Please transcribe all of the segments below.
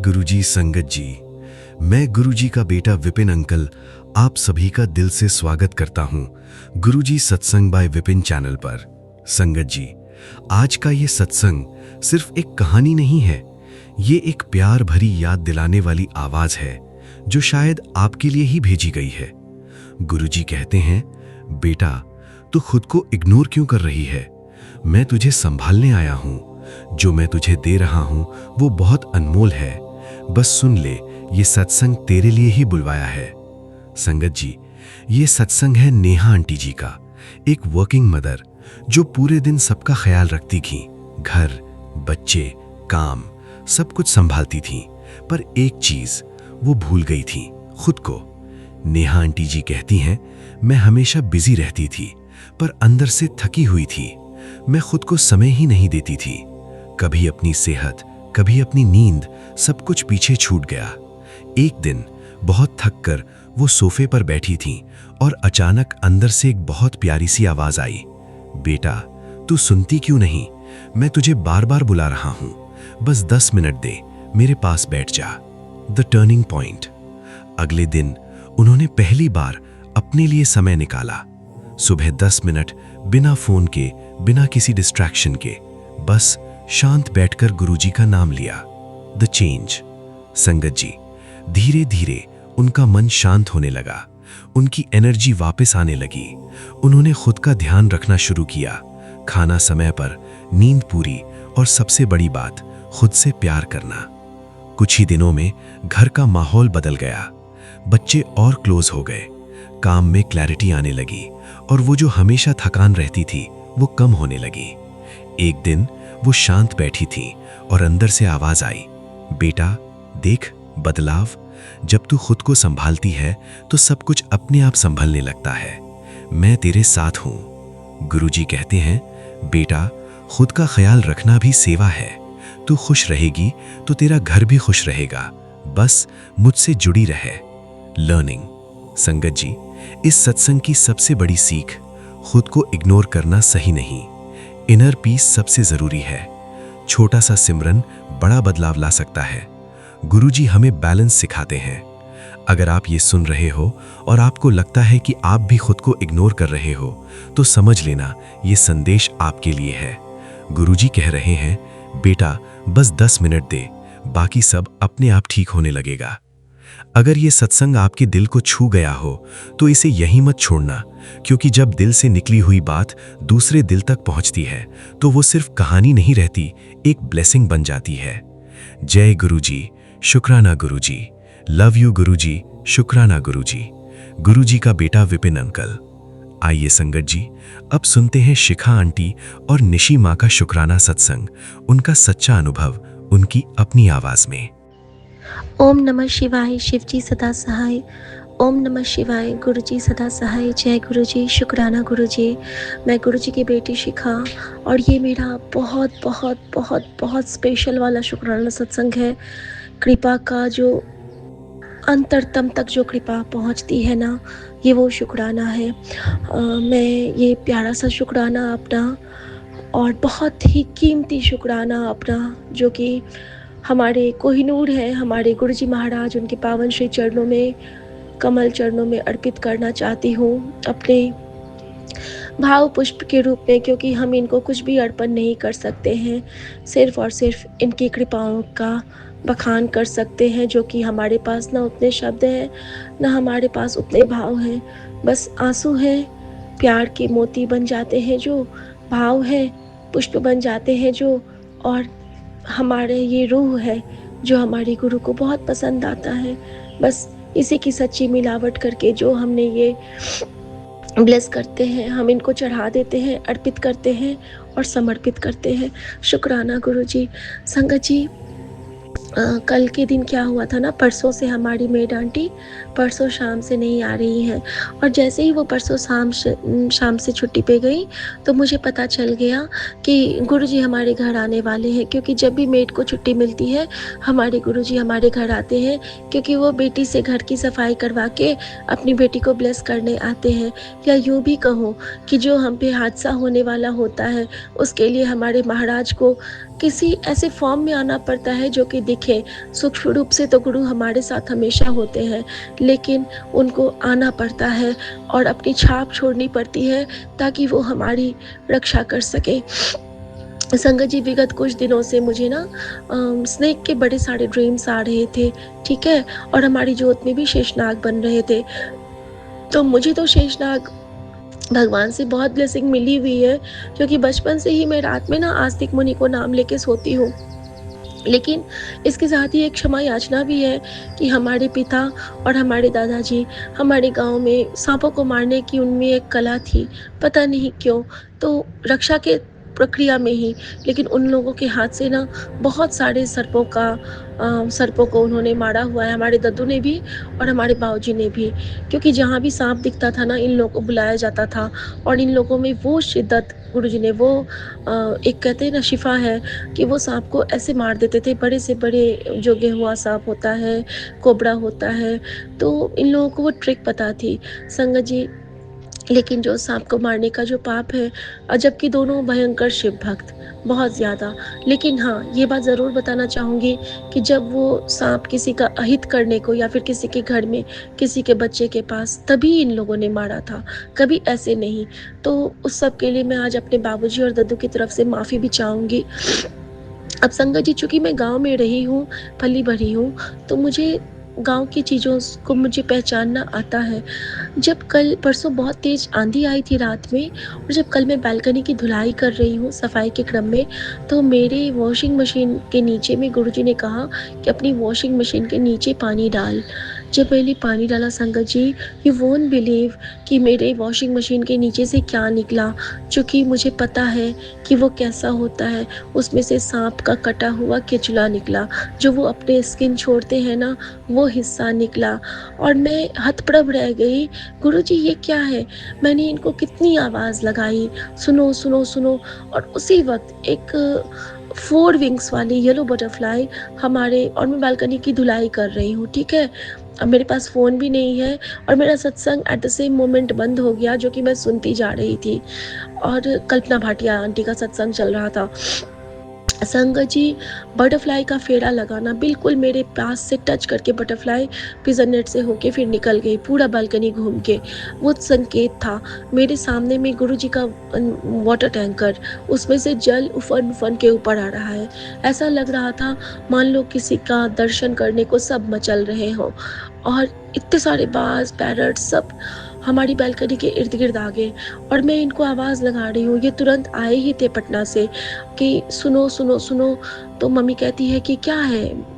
गुरुजी संगत जी। मैं गुरुजी का बेटा विपिन अंकल आप सभी का दिल से स्वागत करता हूं गुरुजी सत्संग बाय विपिन चैनल पर। संगत जी, आज का ये सत्संग सिर्फ एक कहानी नहीं है, ये एक प्यार भरी याद दिलाने वाली आवाज है जो शायद आपके लिए ही भेजी गई है। गुरुजी कहते हैं, बेटा तू खुद को इग्नोर क्यों कर रही है? मैं तुझे संभालने आया हूं। जो मैं तुझे दे रहा हूं वो बहुत अनमोल है। बस सुन ले, ये सत्संग तेरे लिए ही बुलवाया है। संगत जी, ये सत्संग है नेहा आंटी जी का, एक वर्किंग मदर जो पूरे दिन सबका ख्याल रखती थी। घर, बच्चे, काम सब कुछ संभालती थी, पर एक चीज वो भूल गई थी, खुद को। नेहा आंटी जी कहती हैं, मैं हमेशा बिजी रहती थी पर अंदर से थकी हुई थी। मैं खुद को समय ही नहीं देती थी। कभी अपनी सेहत, कभी अपनी नींद, सब कुछ पीछे छूट गया। एक दिन बहुत थक कर वो सोफे पर बैठी थी और अचानक अंदर से एक बहुत प्यारी सी आवाज आई, बेटा तू सुनती क्यों नहीं? मैं तुझे बार बार बुला रहा हूं, बस 10 मिनट दे, मेरे पास बैठ जा। The turning point. अगले दिन उन्होंने पहली बार अपने लिए समय निकाला। सुबह 10 मिनट बिना फोन के, बिना किसी डिस्ट्रैक्शन के, बस शांत बैठकर गुरुजी का नाम लिया। The change. संगत जी, धीरे धीरे उनका मन शांत होने लगा, उनकी एनर्जी वापस आने लगी। उन्होंने खुद का ध्यान रखना शुरू किया, खाना समय पर, नींद पूरी और सबसे बड़ी बात, खुद से प्यार करना। कुछ ही दिनों में घर का माहौल बदल गया। बच्चे और क्लोज हो गए, काम में क्लैरिटी आने लगी और वो जो हमेशा थकान रहती थी वो कम होने लगी। एक दिन वो शांत बैठी थी और अंदर से आवाज आई, बेटा देख बदलाव। जब तू खुद को संभालती है तो सब कुछ अपने आप संभलने लगता है। मैं तेरे साथ हूं। गुरुजी कहते हैं, बेटा खुद का ख्याल रखना भी सेवा है। तू खुश रहेगी तो तेरा घर भी खुश रहेगा। बस मुझसे जुड़ी रहे। लर्निंग। संगत जी, इस सत्संग की सबसे बड़ी सीख, खुद को इग्नोर करना सही नहीं। इनर पीस सबसे जरूरी है। छोटा सा सिमरन बड़ा बदलाव ला सकता है। गुरुजी हमें बैलेंस सिखाते हैं। अगर आप ये सुन रहे हो और आपको लगता है कि आप भी खुद को इग्नोर कर रहे हो, तो समझ लेना ये संदेश आपके लिए है। गुरुजी कह रहे हैं, बेटा बस 10 मिनट दे, बाकी सब अपने आप ठीक होने लगेगा। अगर ये सत्संग आपके दिल को छू गया हो तो इसे यहीं मत छोड़ना, क्योंकि जब दिल से निकली हुई बात दूसरे दिल तक पहुंचती है तो वो सिर्फ कहानी नहीं रहती, एक ब्लेसिंग बन जाती है। जय गुरुजी, शुक्राना गुरुजी। लव यू गुरुजी, शुक्राना गुरुजी। गुरुजी का बेटा विपिन अंकल। आइए संगत जी, अब सुनते हैं शिखा आंटी और निशी माँ का शुक्राना सत्संग, उनका सच्चा अनुभव, उनकी अपनी आवाज में। ओम नमः शिवाय, शिवजी सदा सहाय। ओम नमः शिवाय, गुरुजी सदा सहाय। जय गुरुजी, शुक्राना गुरुजी। मैं गुरुजी की बेटी शिखा और ये मेरा बहुत बहुत बहुत बहुत स्पेशल वाला शुक्राना सत्संग है। कृपा का जो अंतरतम तक जो कृपा पहुंचती है ना, ये वो शुक्राना है। मैं ये प्यारा सा शुक्राना अपना और बहुत ही कीमती शुक्राना अपना, जो कि हमारे कोहिनूर हैं, हमारे गुरुजी महाराज, उनके पावन श्री चरणों में, कमल चरणों में अर्पित करना चाहती हूँ अपने भाव पुष्प के रूप में, क्योंकि हम इनको कुछ भी अर्पण नहीं कर सकते हैं, सिर्फ और सिर्फ इनकी कृपाओं का बखान कर सकते हैं, जो कि हमारे पास ना उतने शब्द हैं, ना हमारे पास उतने भाव हैं। बस आंसू हैं, प्यार के मोती बन जाते हैं जो, भाव है पुष्प बन जाते हैं जो, और हमारे ये रूह है जो हमारे गुरु को बहुत पसंद आता है। बस इसी की सच्ची मिलावट करके जो हमने ये ब्लेस करते हैं, हम इनको चढ़ा देते हैं, अर्पित करते हैं और समर्पित करते हैं। शुक्राना गुरुजी। संगत जी, कल के दिन क्या हुआ था ना, परसों से हमारी मेड आंटी परसों शाम से नहीं आ रही हैं, और जैसे ही वो परसों शाम से छुट्टी पे गई तो मुझे पता चल गया कि गुरुजी हमारे घर आने वाले हैं। क्योंकि जब भी मेड को छुट्टी मिलती है हमारे गुरुजी हमारे घर आते हैं, क्योंकि वो बेटी से घर की सफाई करवा के अपनी बेटी को ब्लेस करने आते हैं। या यूँ भी कहो कि जो हम पे हादसा होने वाला होता है उसके लिए हमारे महाराज को किसी ऐसे फॉर्म में आना पड़ता है जो कि दिखे। सूक्ष्म रूप से तो गुरु हमारे साथ हमेशा होते हैं, लेकिन उनको आना पड़ता है और अपनी छाप छोड़नी पड़ती है ताकि वो हमारी रक्षा कर सकें। संगत जी, विगत कुछ दिनों से मुझे ना स्नेक के बड़े सारे ड्रीम्स आ रहे थे, ठीक है? और हमारी ज्योत में भी शेषनाग बन रहे थे। तो मुझे तो शेषनाग भगवान से बहुत ब्लेसिंग मिली हुई है, क्योंकि बचपन से ही मैं रात में ना आस्तिक मुनि को नाम लेके सोती हूँ। लेकिन इसके साथ ही एक क्षमा याचना भी है कि हमारे पिता और हमारे दादाजी, हमारे गाँव में साँपों को मारने की उनमें एक कला थी, पता नहीं क्यों। तो रक्षा के प्रक्रिया में ही, लेकिन उन लोगों के हाथ से ना बहुत सारे सर्पों को उन्होंने मारा हुआ है, हमारे दादू ने भी और हमारे बाबूजी ने भी। क्योंकि जहाँ भी साँप दिखता था ना, इन लोगों को बुलाया जाता था और इन लोगों में वो शिद्दत, गुरुजी ने वो एक कहते हैं ना शिफ़ा है कि वो साँप को ऐसे मार देते थे। बड़े से बड़े जो गेहुआ साँप होता है, कोबरा होता है, तो इन लोगों को वो ट्रिक पता थी। संगत जी, लेकिन जो सांप को मारने का जो पाप है, जबकि दोनों भयंकर शिव भक्त, बहुत ज़्यादा। लेकिन हाँ, ये बात ज़रूर बताना चाहूँगी कि जब वो सांप किसी का अहित करने को या फिर किसी के घर में, किसी के बच्चे के पास, तभी इन लोगों ने मारा था, कभी ऐसे नहीं। तो उस सब के लिए मैं आज अपने बाबूजी और दादू की तरफ से माफ़ी भी चाहूँगी। अब संगत जी, चूँकि मैं गाँव में रही हूँ, पली-बढ़ी हूँ, तो मुझे गाँव की चीज़ों को मुझे पहचानना आता है। जब कल परसों बहुत तेज़ आंधी आई थी रात में, और जब कल मैं बालकनी की धुलाई कर रही हूँ सफाई के क्रम में, तो मेरे वॉशिंग मशीन के नीचे में गुरुजी ने कहा कि अपनी वॉशिंग मशीन के नीचे पानी डाल। जब मैंने पानी डाला संगत जी, यू वोंट बिलीव कि मेरे वॉशिंग मशीन के नीचे से क्या निकला। चूँकि मुझे पता है कि वो कैसा होता है, उसमें से साँप का कटा हुआ केचुला निकला, जो वो अपने स्किन छोड़ते हैं ना, वो हिस्सा निकला। और मैं हतप्रभ रह गई, गुरुजी ये क्या है? मैंने इनको कितनी आवाज़ लगाई, सुनो, सुनो, सुनो, और उसी वक़्त एक 4 विंग्स वाली येलो बटरफ्लाई हमारे, और मैं बालकनी की धुलाई कर रही हूँ, ठीक है? अब मेरे पास फ़ोन भी नहीं है और मेरा सत्संग एट द सेम मोमेंट बंद हो गया, जो कि मैं सुनती जा रही थी, और कल्पना भाटिया आंटी का सत्संग चल रहा था। संगत जी, बटरफ्लाई का फेरा लगाना, बिल्कुल मेरे पास से टच करके बटरफ्लाई पिजन नेट से होके फिर निकल गई, पूरा बालकनी घूम के। वो संकेत था। मेरे सामने में गुरुजी का वाटर टैंकर, उसमें से जल उफन-उफन के ऊपर आ रहा है। ऐसा लग रहा था मान लो किसी का दर्शन करने को सब मचल रहे हों, और इतने सारे बाज़, पैरट सब हमारी बालकनी के इर्द-गिर्द आ गए, और मैं इनको आवाज़ लगा रही हूँ। ये तुरंत आए ही थे पटना से कि सुनो, सुनो, सुनो। तो मम्मी कहती है कि क्या है?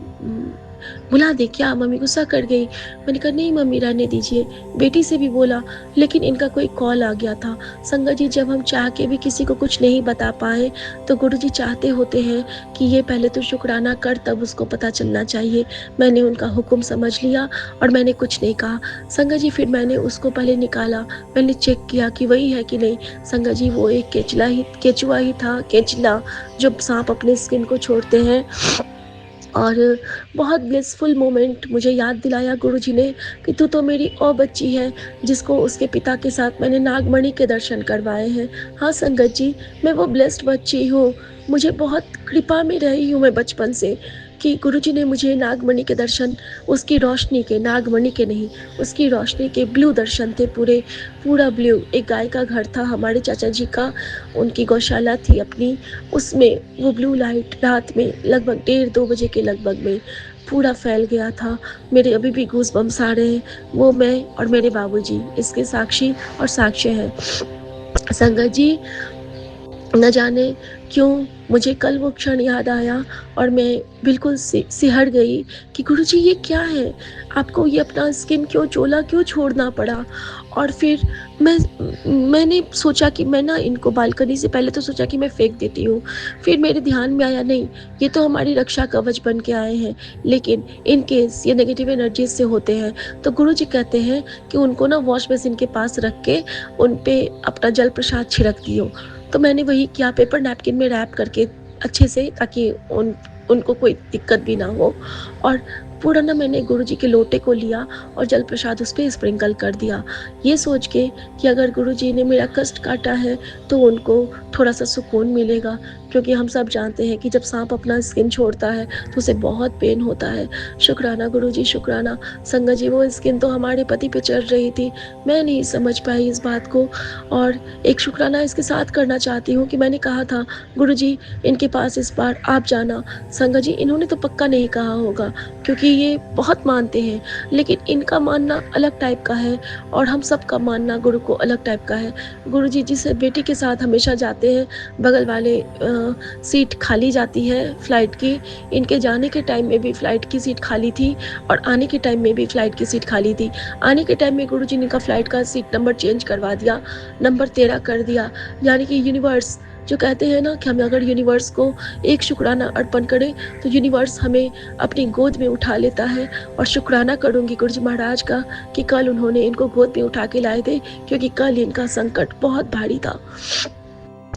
बुला दे क्या? मम्मी गुस्सा कर गई। मैंने कहा नहीं मम्मी, रहने दीजिए। बेटी से भी बोला, लेकिन इनका कोई कॉल आ गया था। संगत जी, जब हम चाह के भी किसी को कुछ नहीं बता पाए, तो गुरुजी चाहते होते हैं कि ये पहले तो शुक्राना कर, तब उसको पता चलना चाहिए। मैंने उनका हुक्म समझ लिया और मैंने कुछ नहीं कहा। संगत जी, फिर मैंने उसको पहले निकाला, मैंने चेक किया कि वही है कि नहीं। संगत जी, वो एक केचुआ ही था, केचला, जो साँप अपने स्किन को छोड़ते हैं। और बहुत ब्लिसफुल मोमेंट मुझे याद दिलाया गुरुजी ने कि तू तो मेरी ओ बच्ची है, जिसको उसके पिता के साथ मैंने नागमणि के दर्शन करवाए हैं। हाँ संगत जी, मैं वो ब्लेस्ड बच्ची हूँ। मुझे बहुत कृपा में रही हूँ मैं बचपन से, कि गुरुजी ने मुझे नागमणि के दर्शन, उसकी रोशनी के, नागमणि के नहीं, उसकी रोशनी के ब्लू दर्शन थे पूरे, पूरा ब्लू। एक गाय का घर था हमारे चाचा जी का, उनकी गौशाला थी अपनी, उसमें वो ब्लू लाइट रात में लगभग 1:30-2 बजे के लगभग में पूरा फैल गया था। मेरे अभी भी गूज़बम्प्स आ रहे हैं। वो मैं और मेरे बाबूजी इसके साक्षी और साक्ष्य हैं। संगत जी, न जाने क्यों मुझे कल वो क्षण याद आया और मैं बिल्कुल सिहर गई कि गुरुजी ये क्या है? आपको ये अपना स्किन क्यों, चोला क्यों छोड़ना पड़ा? और फिर मैंने सोचा कि मैं ना इनको बालकनी से, पहले तो सोचा कि मैं फेंक देती हूँ। फिर मेरे ध्यान में आया नहीं, ये तो हमारी रक्षा कवच बन के आए हैं, लेकिन इन केस ये नेगेटिव एनर्जीज से होते हैं, तो गुरुजी कहते हैं कि उनको ना वॉश बेसिन के पास रख के उन पे अपना जल प्रसाद छिड़क दियो। तो मैंने वही किया, पेपर नैपकिन में रैप करके अच्छे से, ताकि उनको कोई दिक्कत भी ना हो। और पूरा ना मैंने गुरुजी के लोटे को लिया और जल प्रसाद उस पे स्प्रिंकल कर दिया। ये सोच के कि अगर गुरुजी ने मेरा कष्ट काटा है तो उनको थोड़ा-सा सुकून मिलेगा, क्योंकि हम सब जानते हैं कि जब साँप अपना स्किन छोड़ता है तो उसे बहुत पेन होता है। शुक्राना गुरुजी, शुक्राना। संगत जी, वो स्किन तो हमारे पति पे चढ़ रही थी, मैं नहीं समझ पाई इस बात को। और एक शुक्राना इसके साथ करना चाहती हूँ कि मैंने कहा था, गुरुजी इनके पास इस बार आप जाना। संगत जी, इन्होंने तो पक्का नहीं कहा होगा, क्योंकि ये बहुत मानते हैं, लेकिन इनका मानना अलग टाइप का है और हम सबका मानना गुरु को अलग टाइप का है। गुरुजी जिस बेटी के साथ हमेशा जाते हैं, बगल वाले सीट खाली जाती है फ्लाइट की। इनके जाने के टाइम में भी फ्लाइट की सीट खाली थी और आने के टाइम में भी फ्लाइट की सीट खाली थी। आने के टाइम में गुरुजी ने का फ्लाइट का सीट नंबर चेंज करवा दिया, नंबर 13 कर दिया। यानी कि यूनिवर्स जो कहते हैं ना कि हम अगर यूनिवर्स को एक शुक्राना अर्पण करें तो यूनिवर्स हमें अपनी गोद में उठा लेता है। और शुक्राना करूँगी गुरुजी महाराज का कि कल उन्होंने इनको गोद में उठा के लाए थे, क्योंकि कल इनका संकट बहुत भारी था।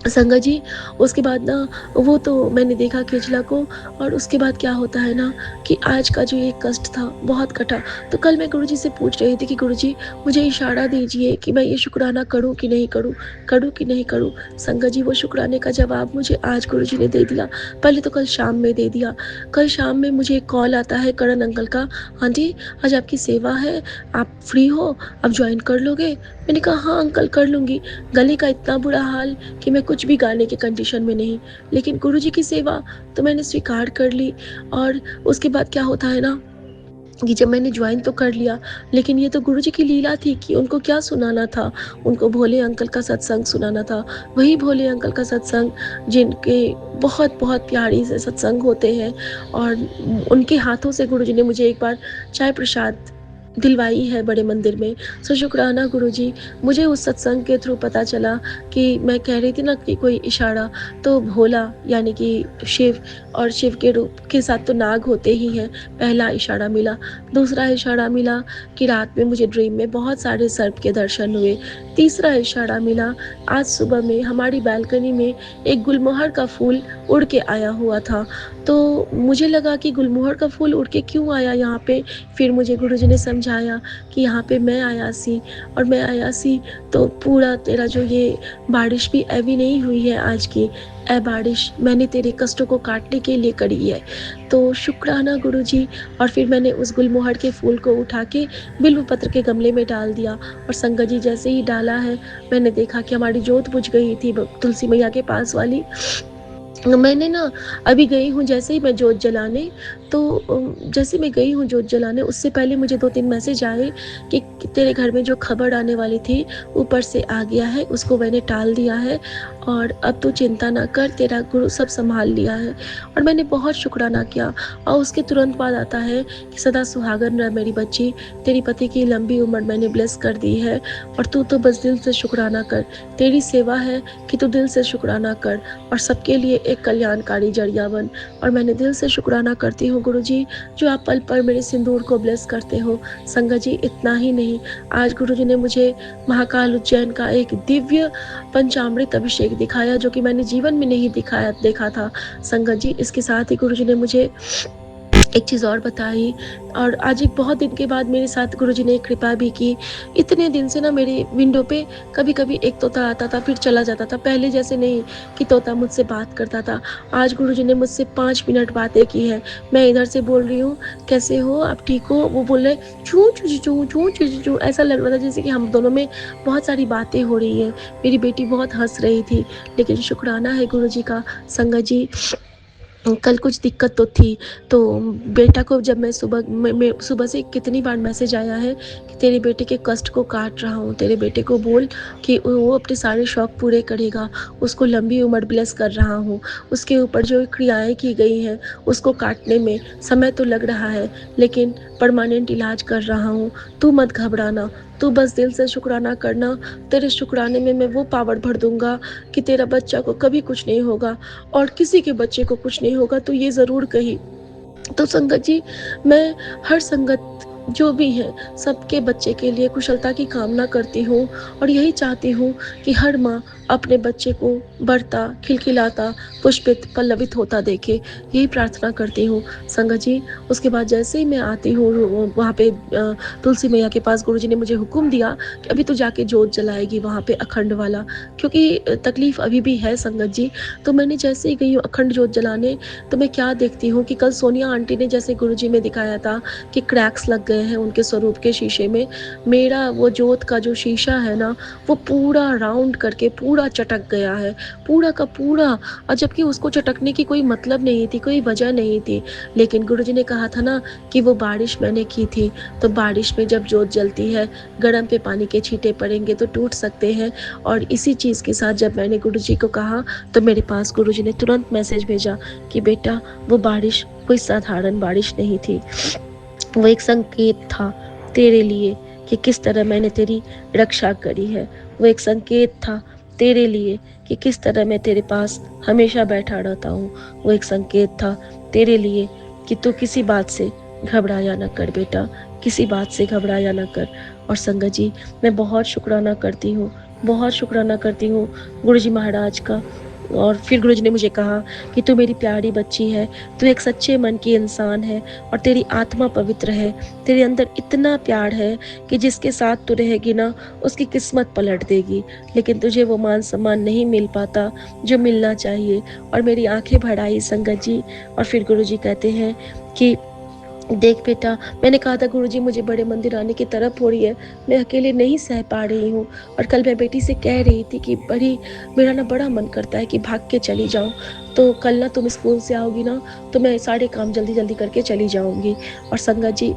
संगत जी, उसके बाद ना वो तो मैंने देखा खिचला को, और उसके बाद क्या होता है ना कि आज का जो ये कष्ट था बहुत कटा। तो कल मैं गुरुजी से पूछ रही थी कि गुरुजी मुझे इशारा दीजिए कि मैं ये शुक्राना करूं कि नहीं करूं, करूं कि नहीं करूं। संगत जी, वो शुक्राने का जवाब मुझे आज गुरुजी ने दे दिया। पहले तो कल शाम में दे दिया। कल शाम में मुझे एक कॉल आता है करण अंकल का, हाँ जी आज आपकी सेवा है, आप फ्री हो, आप ज्वाइन कर लोगे। मैंने कहा हाँ अंकल कर लूँगी। गले का इतना बुरा हाल कि मैं कुछ भी गाने के कंडीशन में नहीं, लेकिन गुरुजी की सेवा तो मैंने स्वीकार कर ली। और उसके बाद क्या होता है ना कि जब मैंने ज्वाइन तो कर लिया, लेकिन ये तो गुरुजी की लीला थी कि उनको क्या सुनाना था, उनको भोले अंकल का सत्संग सुनाना था। वही भोले अंकल का सत्संग जिनके बहुत बहुत प्यारी से सत्संग होते हैं, और उनके हाथों से गुरुजी ने मुझे एक बार चाय प्रसाद दिलवाई है बड़े मंदिर में। सो शुक्राना गुरुजी। मुझे उस सत्संग के थ्रू पता चला कि मैं कह रही थी ना कि कोई इशारा, तो भोला यानी कि शिव, और शिव के रूप के साथ तो नाग होते ही हैं। पहला इशारा मिला। दूसरा इशारा मिला कि रात में मुझे ड्रीम में बहुत सारे सर्प के दर्शन हुए। तीसरा इशारा मिला, आज सुबह में हमारी बालकनी में एक गुलमोहर का फूल उड़ के आया हुआ था। तो मुझे लगा कि गुलमोहर का फूल उड़ के क्यों आया यहाँ पे। फिर मुझे गुरुजी ने समझाया कि यहाँ पे मैं आया सी, और मैं आया सी तो पूरा तेरा जो ये बारिश भी अभी नहीं हुई है आज की, ए बारिश मैंने तेरे कष्टों को काटने के लिए करी है। तो शुक्राना गुरुजी। और फिर मैंने उस गुलमोहर के फूल को उठा के बिल्व पत्र के गमले में डाल दिया, और संगत जी जैसे ही डाला है मैंने देखा कि हमारी जोत बुझ गई थी तुलसी मैया के पास वाली। मैंने ना अभी गई हूँ जैसे ही मैं जोत जलाने, तो जैसे मैं गई हूँ जोत जलाने उससे पहले मुझे 2-3 मैसेज आए कि तेरे घर में जो खबर आने वाली थी ऊपर से आ गया है, उसको मैंने टाल दिया है, और अब तू चिंता ना कर, तेरा गुरु सब संभाल लिया है। और मैंने बहुत शुक्राना किया। और उसके तुरंत बाद आता है कि सदा सुहागन रह मेरी बच्ची, तेरी पति की लंबी उम्र मैंने ब्लेस कर दी है, और तू तो बस दिल से शुक्राना कर। तेरी सेवा है कि तू दिल से शुक्राना कर और सबके लिए एक कल्याणकारी जरिया बन। और मैंने दिल से शुक्राना करती हूँ गुरुजी, जो आप पल पर मेरे सिंदूर को ब्लेस करते हो। संगत जी, इतना ही नहीं, आज गुरुजी ने मुझे महाकाल उज्जैन का एक दिव्य पंचामृत अभिषेक दिखाया, जो कि मैंने जीवन में नहीं देखा था। संगत जी, इसके साथ ही गुरुजी ने मुझे एक चीज़ और बताई, और आज एक बहुत दिन के बाद मेरे साथ गुरुजी ने कृपा भी की। इतने दिन से ना मेरे विंडो पे कभी-कभी एक तोता आता था फिर चला जाता था। पहले जैसे नहीं कि तोता मुझसे बात करता था। आज गुरुजी ने मुझसे 5 मिनट बातें की हैं। मैं इधर से बोल रही हूँ, कैसे हो, आप ठीक हो? वो बोल रहे चूँ चू चू चू चू चू। ऐसा लग रहा था जैसे कि हम दोनों में बहुत सारी बातें हो रही हैं। मेरी बेटी बहुत हँस रही थी, लेकिन शुक्राना है गुरुजी का। संगत जी, कल कुछ दिक्कत तो थी, तो बेटा को जब मैं सुबह से कितनी बार मैसेज आया है कि तेरे बेटे के कष्ट को काट रहा हूँ, तेरे बेटे को बोल कि वो अपने सारे शौक पूरे करेगा, उसको लंबी उम्र ब्लेस कर रहा हूँ। उसके ऊपर जो क्रियाएं की गई हैं उसको काटने में समय तो लग रहा है, लेकिन परमानेंट इलाज कर रहा हूँ। तू मत घबराना, तू बस दिल से शुक्राना करना। तेरे शुक्राने में मैं वो पावर भर दूंगा कि तेरा बच्चा को कभी कुछ नहीं होगा, और किसी के बच्चे को कुछ नहीं होगा, तो ये ज़रूर कही। तो संगत जी, मैं हर संगत जो भी है सबके बच्चे के लिए कुशलता की कामना करती हूँ, और यही चाहती हूँ कि हर माँ अपने बच्चे को बढ़ता, खिलखिलाता, पुष्पित, पल्लवित होता देखे, यही प्रार्थना करती हूँ संगत जी। उसके बाद जैसे ही मैं आती हूँ वहाँ पे तुलसी मैया के पास गुरुजी ने मुझे हुक्म दिया कि अभी तो जाके जोत जलाएगी वहाँ पे अखंड वाला, क्योंकि तकलीफ़ अभी भी है संगत जी। तो मैंने जैसे ही गई हूँ अखंड जोत जलाने, तो मैं क्या देखती हूँ कि कल सोनिया आंटी ने जैसे गुरुजी में दिखाया था कि क्रैक्स लग गए हैं उनके स्वरूप के शीशे में, मेरा वो जोत का जो शीशा है ना, वो पूरा राउंड करके पूरा चटक गया है, पूरा का पूरा। और जबकि उसको चटकने की कोई मतलब नहीं थी, कोई वजह नहीं थी। लेकिन गुरुजी ने कहा था ना कि वो बारिश मैंने की थी, तो बारिश में जब जोत जलती है, गरम पे पानी के छींटे पड़ेंगे तो टूट सकते हैं। और इसी चीज़ के साथ जब मैंने गुरुजी को कहा, तो मेरे पास गुरुजी ने तुरंत मैसेज भेजा कि बेटा, वो बारिश कोई साधारण बारिश नहीं थी, वो एक संकेत था तेरे लिए कि किस तरह मैंने तेरी रक्षा करी है। वो एक संकेत था तेरे लिए कि किस तरह मैं तेरे पास हमेशा बैठा रहता हूँ। वो एक संकेत था तेरे लिए कि तू किसी बात से घबराया ना कर बेटा, किसी बात से घबराया ना कर। और संगत जी, मैं बहुत शुक्राना करती हूँ, बहुत शुक्राना करती हूँ गुरुजी महाराज का। और फिर गुरुजी ने मुझे कहा कि तू मेरी प्यारी बच्ची है, तू एक सच्चे मन की इंसान है और तेरी आत्मा पवित्र है, तेरे अंदर इतना प्यार है कि जिसके साथ तू रहेगी ना, उसकी किस्मत पलट देगी। लेकिन तुझे वो मान सम्मान नहीं मिल पाता जो मिलना चाहिए। और मेरी आंखें भर आई संगत जी। और फिर गुरुजी कहते हैं कि देख बेटा, मैंने कहा था गुरुजी मुझे बड़े मंदिर आने की तरफ हो रही है, मैं अकेले नहीं सह पा रही हूँ। और कल मैं बेटी से कह रही थी कि मेरा ना बड़ा मन करता है कि भाग के चली जाऊँ। तो कल ना तुम स्कूल से आओगी ना, तो मैं सारे काम जल्दी जल्दी करके चली जाऊँगी। और संगत जी,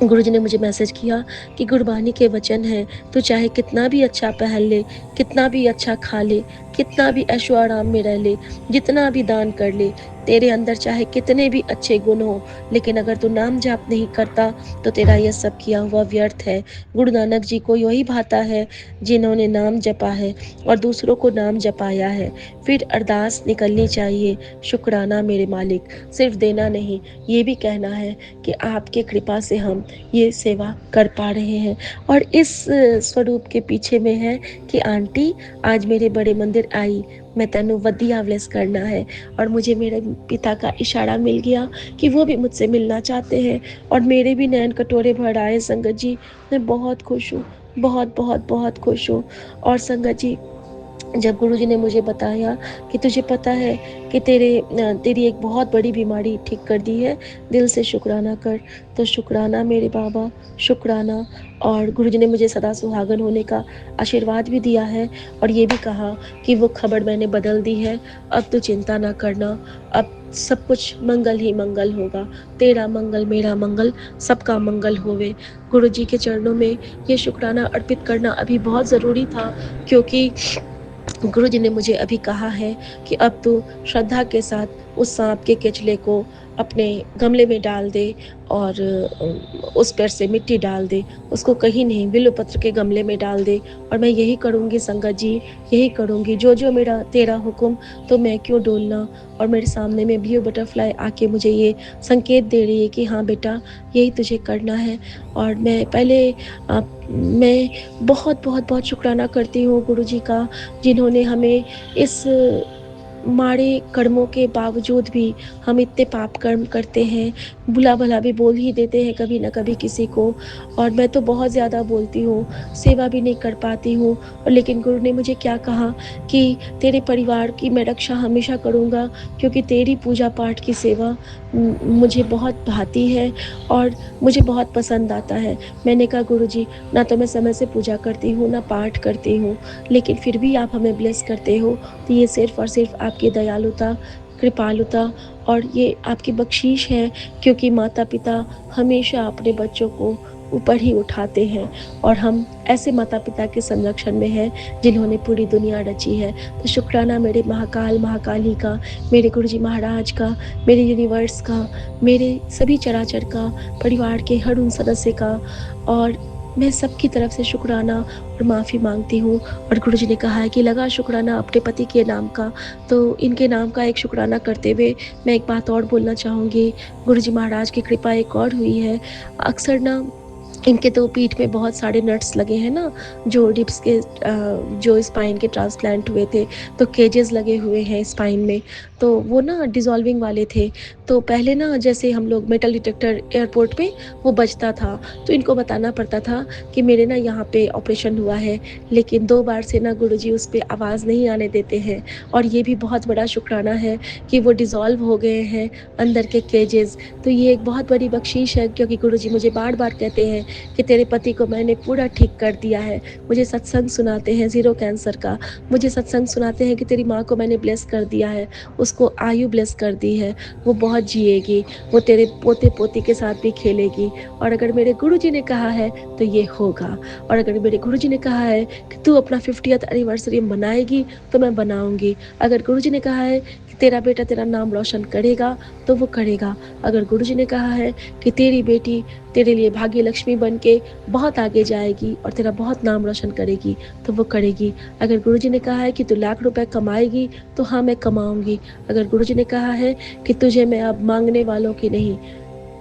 गुरुजी ने मुझे मैसेज किया कि गुरबानी के वचन हैं, तो चाहे कितना भी अच्छा पहन ले, कितना भी अच्छा खा ले, कितना भी ऐशो आराम में रह ले, जितना भी दान कर ले, तेरे अंदर चाहे कितने भी अच्छे गुण हो, लेकिन अगर तू नाम जाप नहीं करता तो तेरा यह सब किया हुआ व्यर्थ है। गुरु नानक जी को यही भाता है जिन्होंने नाम जपा है और दूसरों को नाम जपाया है। फिर अरदास निकलनी चाहिए, शुक्राना मेरे मालिक, सिर्फ देना नहीं, ये भी कहना है कि आपके कृपा से हम ये सेवा कर पा रहे हैं। और इस स्वरूप के पीछे में है कि आंटी आज मेरे बड़े मंदिर आई, मैं तेनू वधिया ब्लेस करना है। और मुझे मेरे पिता का इशारा मिल गया कि वो भी मुझसे मिलना चाहते हैं और मेरे भी नैन कटोरे भर आए संगत जी। मैं बहुत खुश हूँ, बहुत बहुत बहुत खुश हूँ। और संगत जी, जब गुरुजी ने मुझे बताया कि तुझे पता है कि तेरी एक बहुत बड़ी बीमारी ठीक कर दी है, दिल से शुक्राना कर। तो शुक्राना मेरे बाबा, शुक्राना। और गुरुजी ने मुझे सदा सुहागन होने का आशीर्वाद भी दिया है और ये भी कहा कि वो खबर मैंने बदल दी है, अब तो चिंता ना करना, अब सब कुछ मंगल ही मंगल होगा, तेरा मंगल मेरा मंगल सबका मंगल होवे। गुरुजी के चरणों में ये शुक्राना अर्पित करना अभी बहुत ज़रूरी था, क्योंकि गुरुजी ने मुझे अभी कहा है कि अब तू श्रद्धा के साथ उस सांप के केचले को अपने गमले में डाल दे और उस पर से मिट्टी डाल दे, उसको कहीं नहीं, बिल्वपत्र के गमले में डाल दे। और मैं यही करूँगी संगत जी, यही करूँगी, जो जो मेरा तेरा हुक्म, तो मैं क्यों डोलना। और मेरे सामने में ब्लू बटरफ्लाई आके मुझे ये संकेत दे रही है कि हाँ बेटा, यही तुझे करना है। और मैं बहुत बहुत बहुत शुक्राना करती हूँ गुरुजी का, जिन्होंने हमें इस माड़े कर्मों के बावजूद भी, हम इतने पाप कर्म करते हैं, बुला भला भी बोल ही देते हैं कभी ना कभी किसी को, और मैं तो बहुत ज़्यादा बोलती हूँ, सेवा भी नहीं कर पाती हूँ। और लेकिन गुरु ने मुझे क्या कहा कि तेरे परिवार की मैं रक्षा हमेशा करूँगा, क्योंकि तेरी पूजा पाठ की सेवा मुझे बहुत भाती है और मुझे बहुत पसंद आता है। मैंने कहा गुरुजी, ना तो मैं समय से पूजा करती हूँ, ना पाठ करती हूँ, लेकिन फिर भी आप हमें ब्लेस करते हो, तो ये सिर्फ़ और सिर्फ़ आपकी दयालुता, कृपालुता और ये आपकी बख्शीश है, क्योंकि माता-पिता हमेशा अपने बच्चों को ऊपर ही उठाते हैं और हम ऐसे माता-पिता के संरक्षण में हैं जिन्होंने पूरी दुनिया रची है। तो शुक्राना मेरे महाकाल, महाकाली का, मेरे गुरुजी महाराज का, मेरे यूनिवर्स का, मेरे सभी चराचर का, परिवार के हर उन सदस्य का। और मैं सबकी तरफ से शुक्राना और माफ़ी मांगती हूँ। और गुरुजी ने कहा है कि लगा शुक्राना अपने पति के नाम का, तो इनके नाम का एक शुक्राना करते हुए मैं एक बात और बोलना चाहूँगी। गुरुजी महाराज की कृपा एक और हुई है। अक्सर ना इनके तो पीठ में बहुत सारे नट्स लगे हैं ना, जो डिप्स के जो स्पाइन के ट्रांसप्लांट हुए थे, तो केजेस लगे हुए हैं स्पाइन में, तो वो ना डिज़ोल्विंग वाले थे। तो पहले ना जैसे हम लोग मेटल डिटेक्टर एयरपोर्ट पे वो बजता था, तो इनको बताना पड़ता था कि मेरे ना यहाँ पे ऑपरेशन हुआ है, लेकिन 2 बार से ना गुरुजी उस पे आवाज़ नहीं आने देते हैं। और ये भी बहुत बड़ा शुक्राना है कि वो डिज़ोल्व हो गए हैं अंदर के केजेस। तो ये एक बहुत बड़ी बख्शीश है, क्योंकि गुरुजी मुझे बार-बार कहते हैं कि तेरे पति को मैंने पूरा ठीक कर दिया है। मुझे सत्संग सुनाते हैं ज़ीरो कैंसर का, मुझे सत्संग सुनाते हैं कि तेरी माँ को मैंने ब्लेस कर दिया है, उसको आयु ब्लेस कर दी है, वो बहुत जिएगी, वो तेरे पोते-पोती के साथ भी खेलेगी। और अगर मेरे गुरुजी ने कहा है तो ये होगा, और अगर मेरे गुरुजी ने कहा है कि तू अपना 50th एनिवर्सरी मनाएगी तो मैं बनाऊँगी। अगर गुरुजी ने कहा है कि तेरा बेटा तेरा नाम रोशन करेगा तो वो करेगा। अगर गुरुजी ने कहा है कि तेरी बेटी तेरे लिए भाग्य लक्ष्मी बन के बहुत आगे जाएगी और तेरा बहुत नाम रोशन करेगी तो वो करेगी। अगर गुरुजी ने कहा है कि तू लाख रुपए कमाएगी तो हाँ, मैं कमाऊँगी। अगर गुरुजी ने कहा है कि तुझे मैं अब माँगने वालों की नहीं,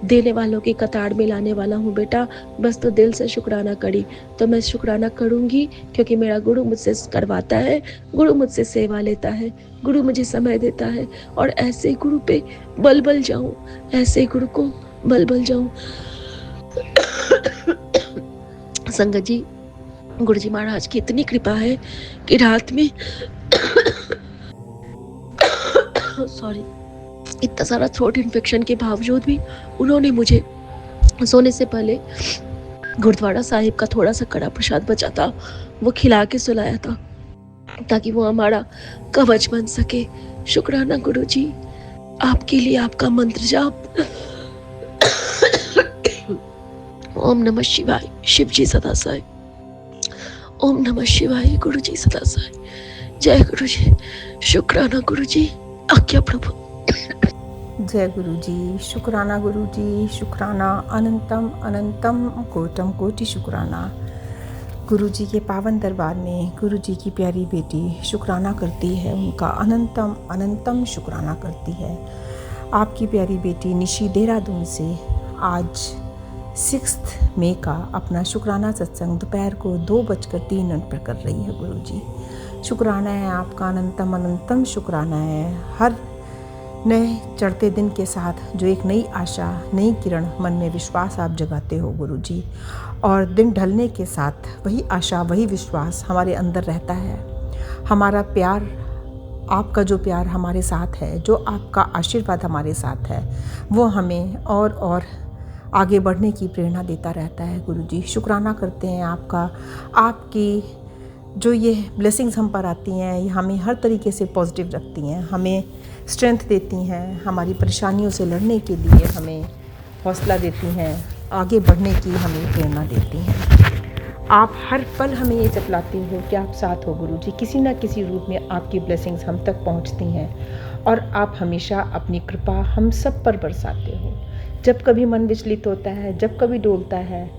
देने वालों की कतार में लाने वाला हूँ बेटा, बस तो दिल से शुक्राना करी, तो मैं शुक्राना करूँगी, क्योंकि मेरा गुरु मुझसे करवाता है, गुरु मुझसे सेवा लेता है, गुरु मुझे समय देता है, और ऐसे गुरु पे बल जाऊँ, ऐसे गुरु को बल जाऊँ। संगत जी, गुरुजी महाराज की इतनी कृपा है कि रात में सॉरी, इतना सारा थ्रोट इन्फेक्शन के बावजूद भी उन्होंने मुझे सोने से पहले गुरुद्वारा साहिब का थोड़ा सा कड़ा प्रसाद बचा था, वो खिला के सुलाया था, ताकि वो हमारा कवच बन सके। शुक्राना गुरुजी, आपके लिए आपका मंत्र जाप। ओम नमः शिवाय, शिव जी सदा साई। ओम नमः शिवाय, गुरु जी सदा साई। जय गुरु जी, शुक्राना गुरु जी, आज्ञा प्रभु। जय गुरु जी, शुक्राना गुरु जी, शुक्राना अनंतम अनंतम कोटम कोटि शुक्राना। गुरु जी के पावन दरबार में गुरु जी की प्यारी बेटी शुक्राना करती है, उनका अनंतम अनंतम शुक्राना करती है। आपकी प्यारी बेटी निशी देहरादून से आज 6 मई का अपना शुक्राना सत्संग दोपहर को 2:03 पर कर रही है। गुरु जी शुक्राना है आपका, अनंतम अनंतम शुक्राना है। हर नए चढ़ते दिन के साथ जो एक नई आशा, नई किरण, मन में विश्वास आप जगाते हो गुरु जी, और दिन ढलने के साथ वही आशा, वही विश्वास हमारे अंदर रहता है। हमारा प्यार, आपका जो प्यार हमारे साथ है, जो आपका आशीर्वाद हमारे साथ है, वो हमें और आगे बढ़ने की प्रेरणा देता रहता है। गुरु जी शुक्राना करते हैं आपका। आपकी जो ये ब्लेसिंग्स हम पर आती हैं, ये हमें हर तरीके से पॉजिटिव रखती हैं, हमें स्ट्रेंथ देती हैं, हमारी परेशानियों से लड़ने के लिए हमें हौसला देती हैं, आगे बढ़ने की हमें प्रेरणा देती हैं। आप हर पल हमें ये जतलाते हो कि आप साथ हो गुरु जी। किसी न किसी रूप में आपकी ब्लेसिंग्स हम तक पहुंचती हैं और आप हमेशा अपनी कृपा हम सब पर बरसाते हो। जब कभी मन विचलित होता है, जब कभी डोलता है,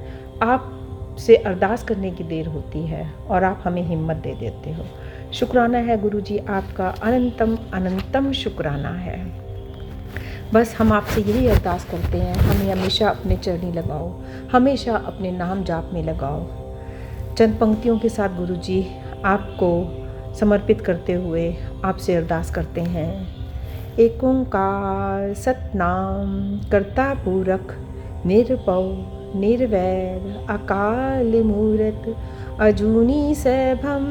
आप से अरदास करने की देर होती है और आप हमें हिम्मत दे देते हो। शुक्राना है गुरु जी, आपका अनंतम अनंतम शुक्राना है। बस हम आपसे यही अरदास करते हैं, हमें हमेशा अपने चरणी लगाओ, हमेशा अपने नाम जाप में लगाओ। चंद पंक्तियों के साथ गुरु जी आपको समर्पित करते हुए आपसे अरदास करते हैं। एक ओंकार सतनाम करता पुरख निर्भव निर्वैर अकाल मूरत अजूनी सैभम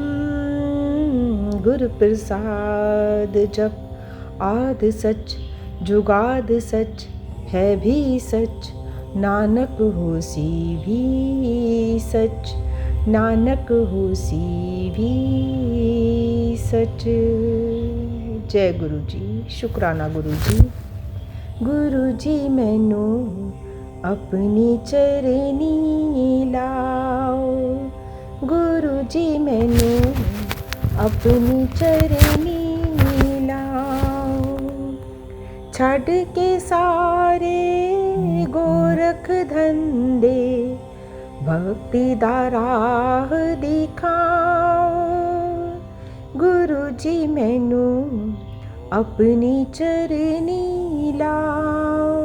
गुरु प्रसाद जप आद सच जुगाद सच है भी सच नानक होसी भी सच नानक होसी भी सच। जय गुरु जी, शुक्राना गुरु जी। गुरु जी मैनू अपनी चरनी लाओ, गुरु जी मैनू अपनी चरनी लाओ। छड़ के सारे गोरख धंधे भक्ति दा राह दिखाओ, गुरु जी मैनू अपनी चरनी लाओ।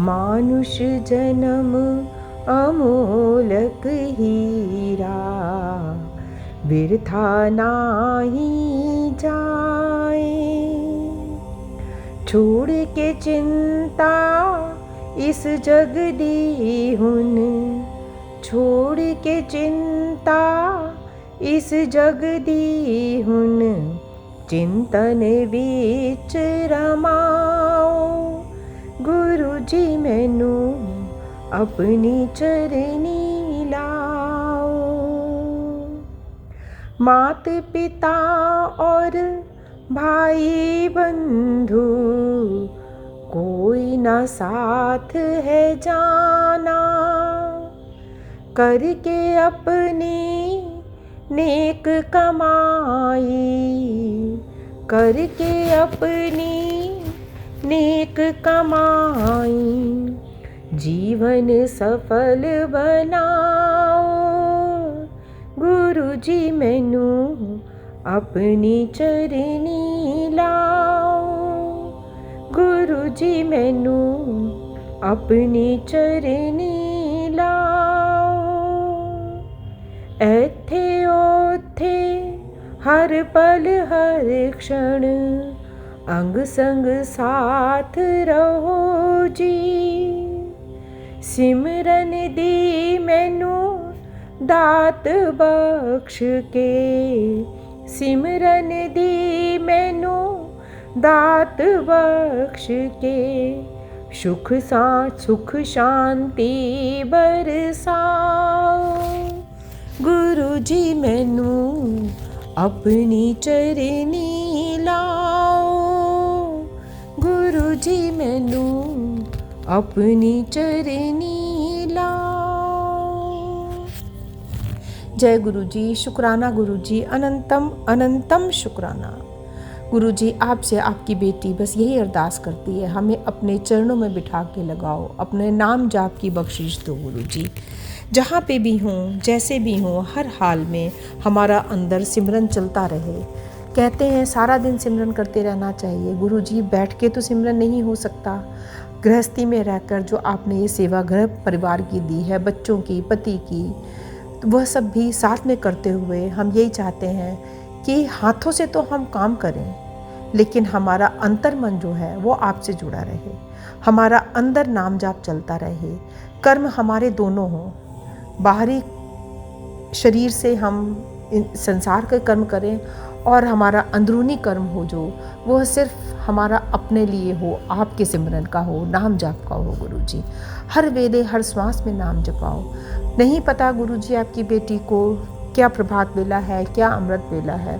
मानुष जन्म अमोलक हीरा, बिरथा नाही जाए। छोड़ के चिंता इस जग दीहुन, छोड़ के चिंता इस जग दीहुन, चिंतन विच रमाओ। गुरु जी मैनू अपनी चरनी लाओ। मात पिता और भाई बंधु कोई न साथ है जाना, करके अपनी नेक कमाई, करके अपनी नेक कमाई, जीवन सफल बनाओ। गुरु जी मैनू अपनी चरनी लाओ। गुरु जी मैनू अपनी चरनी लाओ। ऐथे ओथे हर पल हर क्षण, अंग संग साथ रहो जी। सिमरन दी मैनू दात बख्श के, सिमरन दी मैनू दात बख्श के, सुख शांति बरसाओ। गुरु जी मैनू अपनी चरनी लाओ। गुरु जी मैनू अपनी चरनी लाओ। जय गुरु जी, शुक्राना गुरु जी, अनंतम अनंतम शुक्राना। गुरु जी आपसे आपकी बेटी बस यही अरदास करती है, हमें अपने चरणों में बिठा के लगाओ, अपने नाम जाप की बख्शिश दो गुरु जी। जहाँ पे भी हूँ, जैसे भी हूँ, हर हाल में हमारा अंदर सिमरन चलता रहे। कहते हैं सारा दिन सिमरन करते रहना चाहिए। गुरु जी बैठ के तो सिमरन नहीं हो सकता। गृहस्थी में रहकर जो आपने ये सेवा घर परिवार की दी है, बच्चों की, पति की, तो वह सब भी साथ में करते हुए हम यही चाहते हैं कि हाथों से तो हम काम करें, लेकिन हमारा अंतर्मन जो है वो आपसे जुड़ा रहे, हमारा अंदर नाम जाप चलता रहे, कर्म हमारे दोनों हों। बाहरी शरीर से हम संसार के कर्म करें और हमारा अंदरूनी कर्म हो जो वो सिर्फ हमारा अपने लिए हो, आपके सिमरन का हो, नाम जाप का हो। गुरु जी हर वेले हर श्वास में नाम जपाओ। नहीं पता गुरु जी आपकी बेटी को क्या प्रभात वेला है, क्या अमृत वेला है,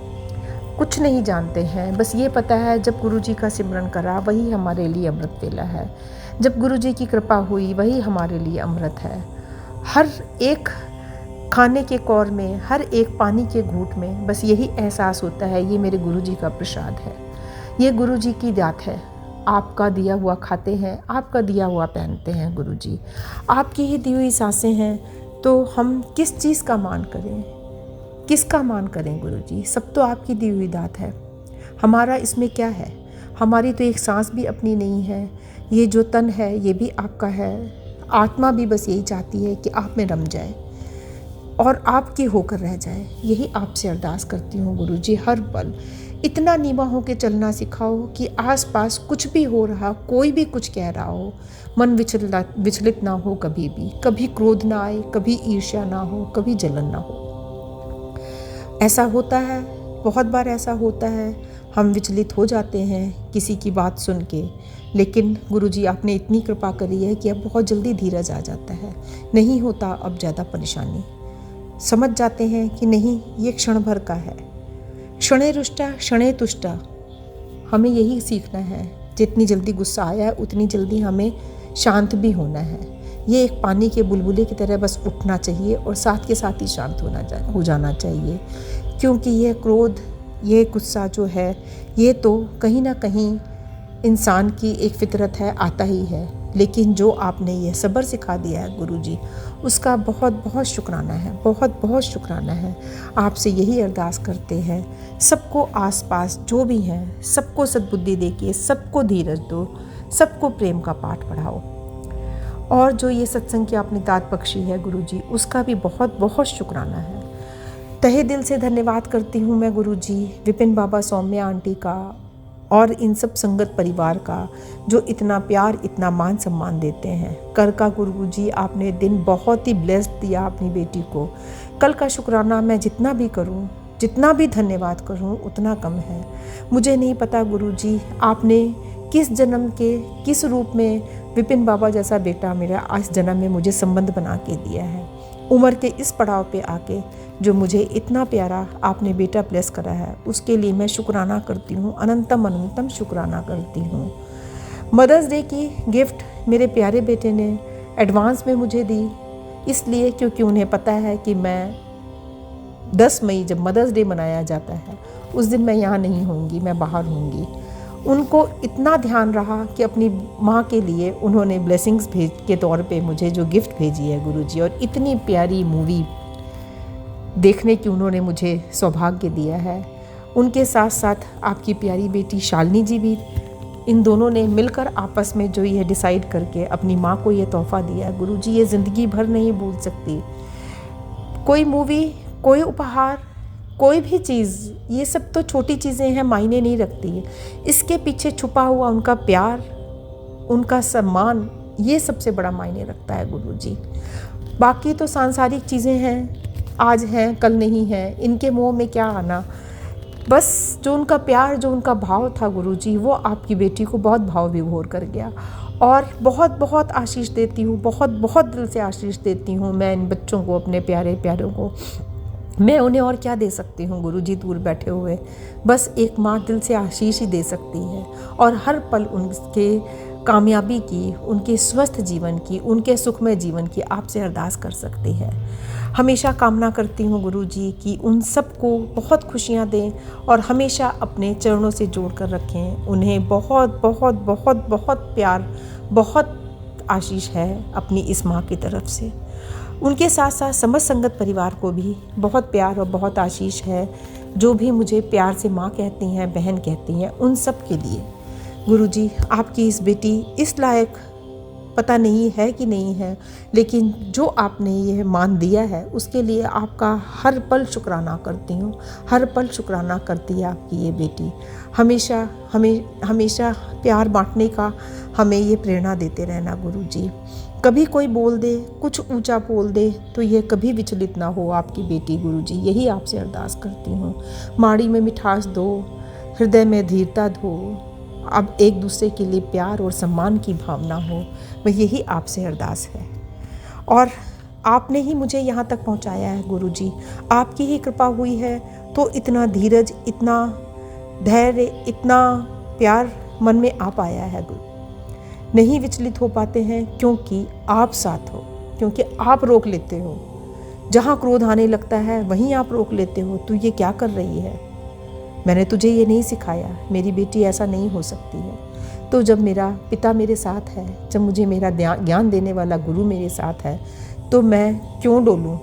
कुछ नहीं जानते हैं। बस ये पता है जब गुरु जी का सिमरन करा वही हमारे लिए अमृत वेला है, जब गुरु जी की कृपा हुई वही हमारे लिए अमृत है। हर एक खाने के कौर में, हर एक पानी के घूंट में बस यही एहसास होता है ये मेरे गुरु जी का प्रसाद है, ये गुरु जी की दात है। आपका दिया हुआ खाते हैं, आपका दिया हुआ पहनते हैं गुरु जी, आपकी ही दी हुई सांसें हैं, तो हम किस चीज़ का मान करें, किसका मान करें गुरु जी? सब तो आपकी दी हुई दात है। हमारा इसमें क्या है? हमारी तो एक सांस भी अपनी नहीं है। ये जो तन है ये भी आपका है। आत्मा भी बस यही चाहती है कि आप में रम जाए और आपकी होकर रह जाए। यही आपसे अरदास करती हूँ गुरु जी। हर पल इतना नीवा होकर चलना सिखाओ कि आसपास कुछ भी हो रहा, कोई भी कुछ कह रहा हो, मन विचलित ना हो कभी भी, कभी क्रोध ना आए, कभी ईर्ष्या ना हो, कभी जलन ना हो। ऐसा होता है, बहुत बार ऐसा होता है, हम विचलित हो जाते हैं किसी की बात सुन के, लेकिन गुरुजी आपने इतनी कृपा करी है कि अब बहुत जल्दी धीरज आ जाता है, नहीं होता अब ज़्यादा परेशानी। समझ जाते हैं कि नहीं, ये क्षण भर का है। क्षणे रुष्टा क्षणे तुष्टा, हमें यही सीखना है। जितनी जल्दी गुस्सा आया है उतनी जल्दी हमें शांत भी होना है। ये एक पानी के बुलबुले की तरह बस उठना चाहिए और साथ के साथ ही शांत हो जाना चाहिए, क्योंकि यह क्रोध, ये गुस्सा जो है, ये तो कहीं ना कहीं इंसान की एक फितरत है, आता ही है। लेकिन जो आपने ये सब्र सिखा दिया है गुरुजी, उसका बहुत बहुत शुक्राना है, बहुत बहुत शुक्राना है। आपसे यही अरदास करते हैं, सबको आसपास जो भी हैं सबको सद्बुद्धि देके, सबको धीरज दो, सबको प्रेम का पाठ पढ़ाओ। और जो ये सत्संग की आपने दात बख्शी है गुरुजी, उसका भी बहुत बहुत शुक्राना है। तहे दिल से धन्यवाद करती हूँ मैं गुरुजी विपिन बाबा, सौम्या आंटी का और इन सब संगत परिवार का, जो इतना प्यार, इतना मान सम्मान देते हैं। कल का गुरुजी आपने दिन बहुत ही ब्लेस्ड दिया अपनी बेटी को। कल का शुक्राना मैं जितना भी करूं, जितना भी धन्यवाद करूं, उतना कम है। मुझे नहीं पता गुरुजी आपने किस जन्म के किस रूप में विपिन बाबा जैसा बेटा मेरा आज जन्म में मुझे संबंध बना के दिया है। उम्र के इस पड़ाव पे आके जो मुझे इतना प्यारा आपने बेटा ब्लेस करा है, उसके लिए मैं शुक्राना करती हूँ, अनंतम अनंतम शुक्राना करती हूँ। मदर्स डे की गिफ्ट मेरे प्यारे बेटे ने एडवांस में मुझे दी, इसलिए क्योंकि उन्हें पता है कि मैं 10 मई जब मदर्स डे मनाया जाता है उस दिन मैं यहाँ नहीं होंगी, मैं बाहर होंगी। उनको इतना ध्यान रहा कि अपनी माँ के लिए उन्होंने ब्लेसिंग्स भेज के तौर पे मुझे जो गिफ्ट भेजी है गुरुजी, और इतनी प्यारी मूवी देखने की उन्होंने मुझे सौभाग्य दिया है। उनके साथ साथ आपकी प्यारी बेटी शालिनी जी भी, इन दोनों ने मिलकर आपस में जो ये डिसाइड करके अपनी माँ को ये तोहफ़ा दिया है गुरुजी, ये ज़िंदगी भर नहीं भूल सकती। कोई मूवी, कोई उपहार, कोई भी चीज़, ये सब तो छोटी चीज़ें हैं, मायने नहीं रखती है। इसके पीछे छुपा हुआ उनका प्यार, उनका सम्मान, ये सबसे बड़ा मायने रखता है गुरुजी। बाकी तो सांसारिक चीज़ें हैं, आज हैं कल नहीं हैं, इनके मुंह में क्या आना। बस जो उनका प्यार, जो उनका भाव था गुरुजी, वो आपकी बेटी को बहुत भाव विभोर कर गया। और बहुत बहुत आशीष देती हूँ, बहुत बहुत दिल से आशीष देती हूँ मैं इन बच्चों को, अपने प्यारे प्यारों को। मैं उन्हें और क्या दे सकती हूँ गुरुजी दूर बैठे हुए, बस एक माँ दिल से आशीष ही दे सकती है। और हर पल उनके कामयाबी की, उनके स्वस्थ जीवन की, उनके सुखमय जीवन की आपसे अरदास कर सकती है। हमेशा कामना करती हूँ गुरुजी कि उन सबको बहुत खुशियाँ दें और हमेशा अपने चरणों से जोड़ कर रखें। उन्हें बहुत बहुत बहुत बहुत प्यार, बहुत आशीष है अपनी इस माँ की तरफ से। उनके साथ साथ समस्त संगत परिवार को भी बहुत प्यार और बहुत आशीष है। जो भी मुझे प्यार से माँ कहती हैं, बहन कहती हैं, उन सब के लिए गुरुजी आपकी इस बेटी इस लायक पता नहीं है कि नहीं है, लेकिन जो आपने ये मान दिया है उसके लिए आपका हर पल शुक्राना करती हूँ। हर पल शुक्राना करती है आपकी ये बेटी। हमेशा प्यार बांटने का हमें ये प्रेरणा देते रहना गुरुजी। कभी कोई बोल दे, कुछ ऊंचा बोल दे, तो ये कभी विचलित ना हो आपकी बेटी गुरुजी, यही आपसे अरदास करती हूँ। माड़ी में मिठास दो, हृदय में धीरता दो, अब एक दूसरे के लिए प्यार और सम्मान की भावना हो, मैं यही आपसे अरदास है। और आपने ही मुझे यहाँ तक पहुँचाया है गुरुजी, आपकी ही कृपा हुई है तो इतना धीरज, इतना धैर्य, इतना प्यार मन में आ पाया है गुरु। नहीं विचलित हो पाते हैं क्योंकि आप साथ हो, क्योंकि आप रोक लेते हो। जहाँ क्रोध आने लगता है वहीं आप रोक लेते हो। तू ये क्या कर रही है, मैंने तुझे ये नहीं सिखाया, मेरी बेटी ऐसा नहीं हो सकती है। तो जब मेरा पिता मेरे साथ है, जब मुझे मेरा ज्ञान देने वाला गुरु मेरे साथ है, तो मैं क्यों डोलूं,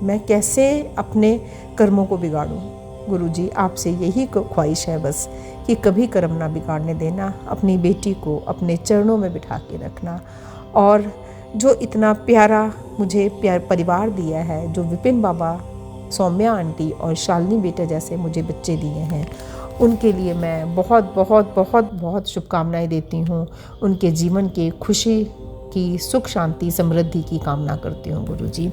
मैं कैसे अपने कर्मों को बिगाड़ूं। गुरुजी आपसे यही ख्वाहिश है बस कि कभी कर्म ना बिगाड़ने देना, अपनी बेटी को अपने चरणों में बिठा के रखना। और जो इतना प्यारा मुझे परिवार दिया है, जो विपिन बाबा, सौम्या आंटी और शालिनी बेटे जैसे मुझे बच्चे दिए हैं, उनके लिए मैं बहुत बहुत बहुत बहुत शुभकामनाएं देती हूँ। उनके जीवन के खुशी की, सुख शांति समृद्धि की कामना करती हूँ गुरुजी।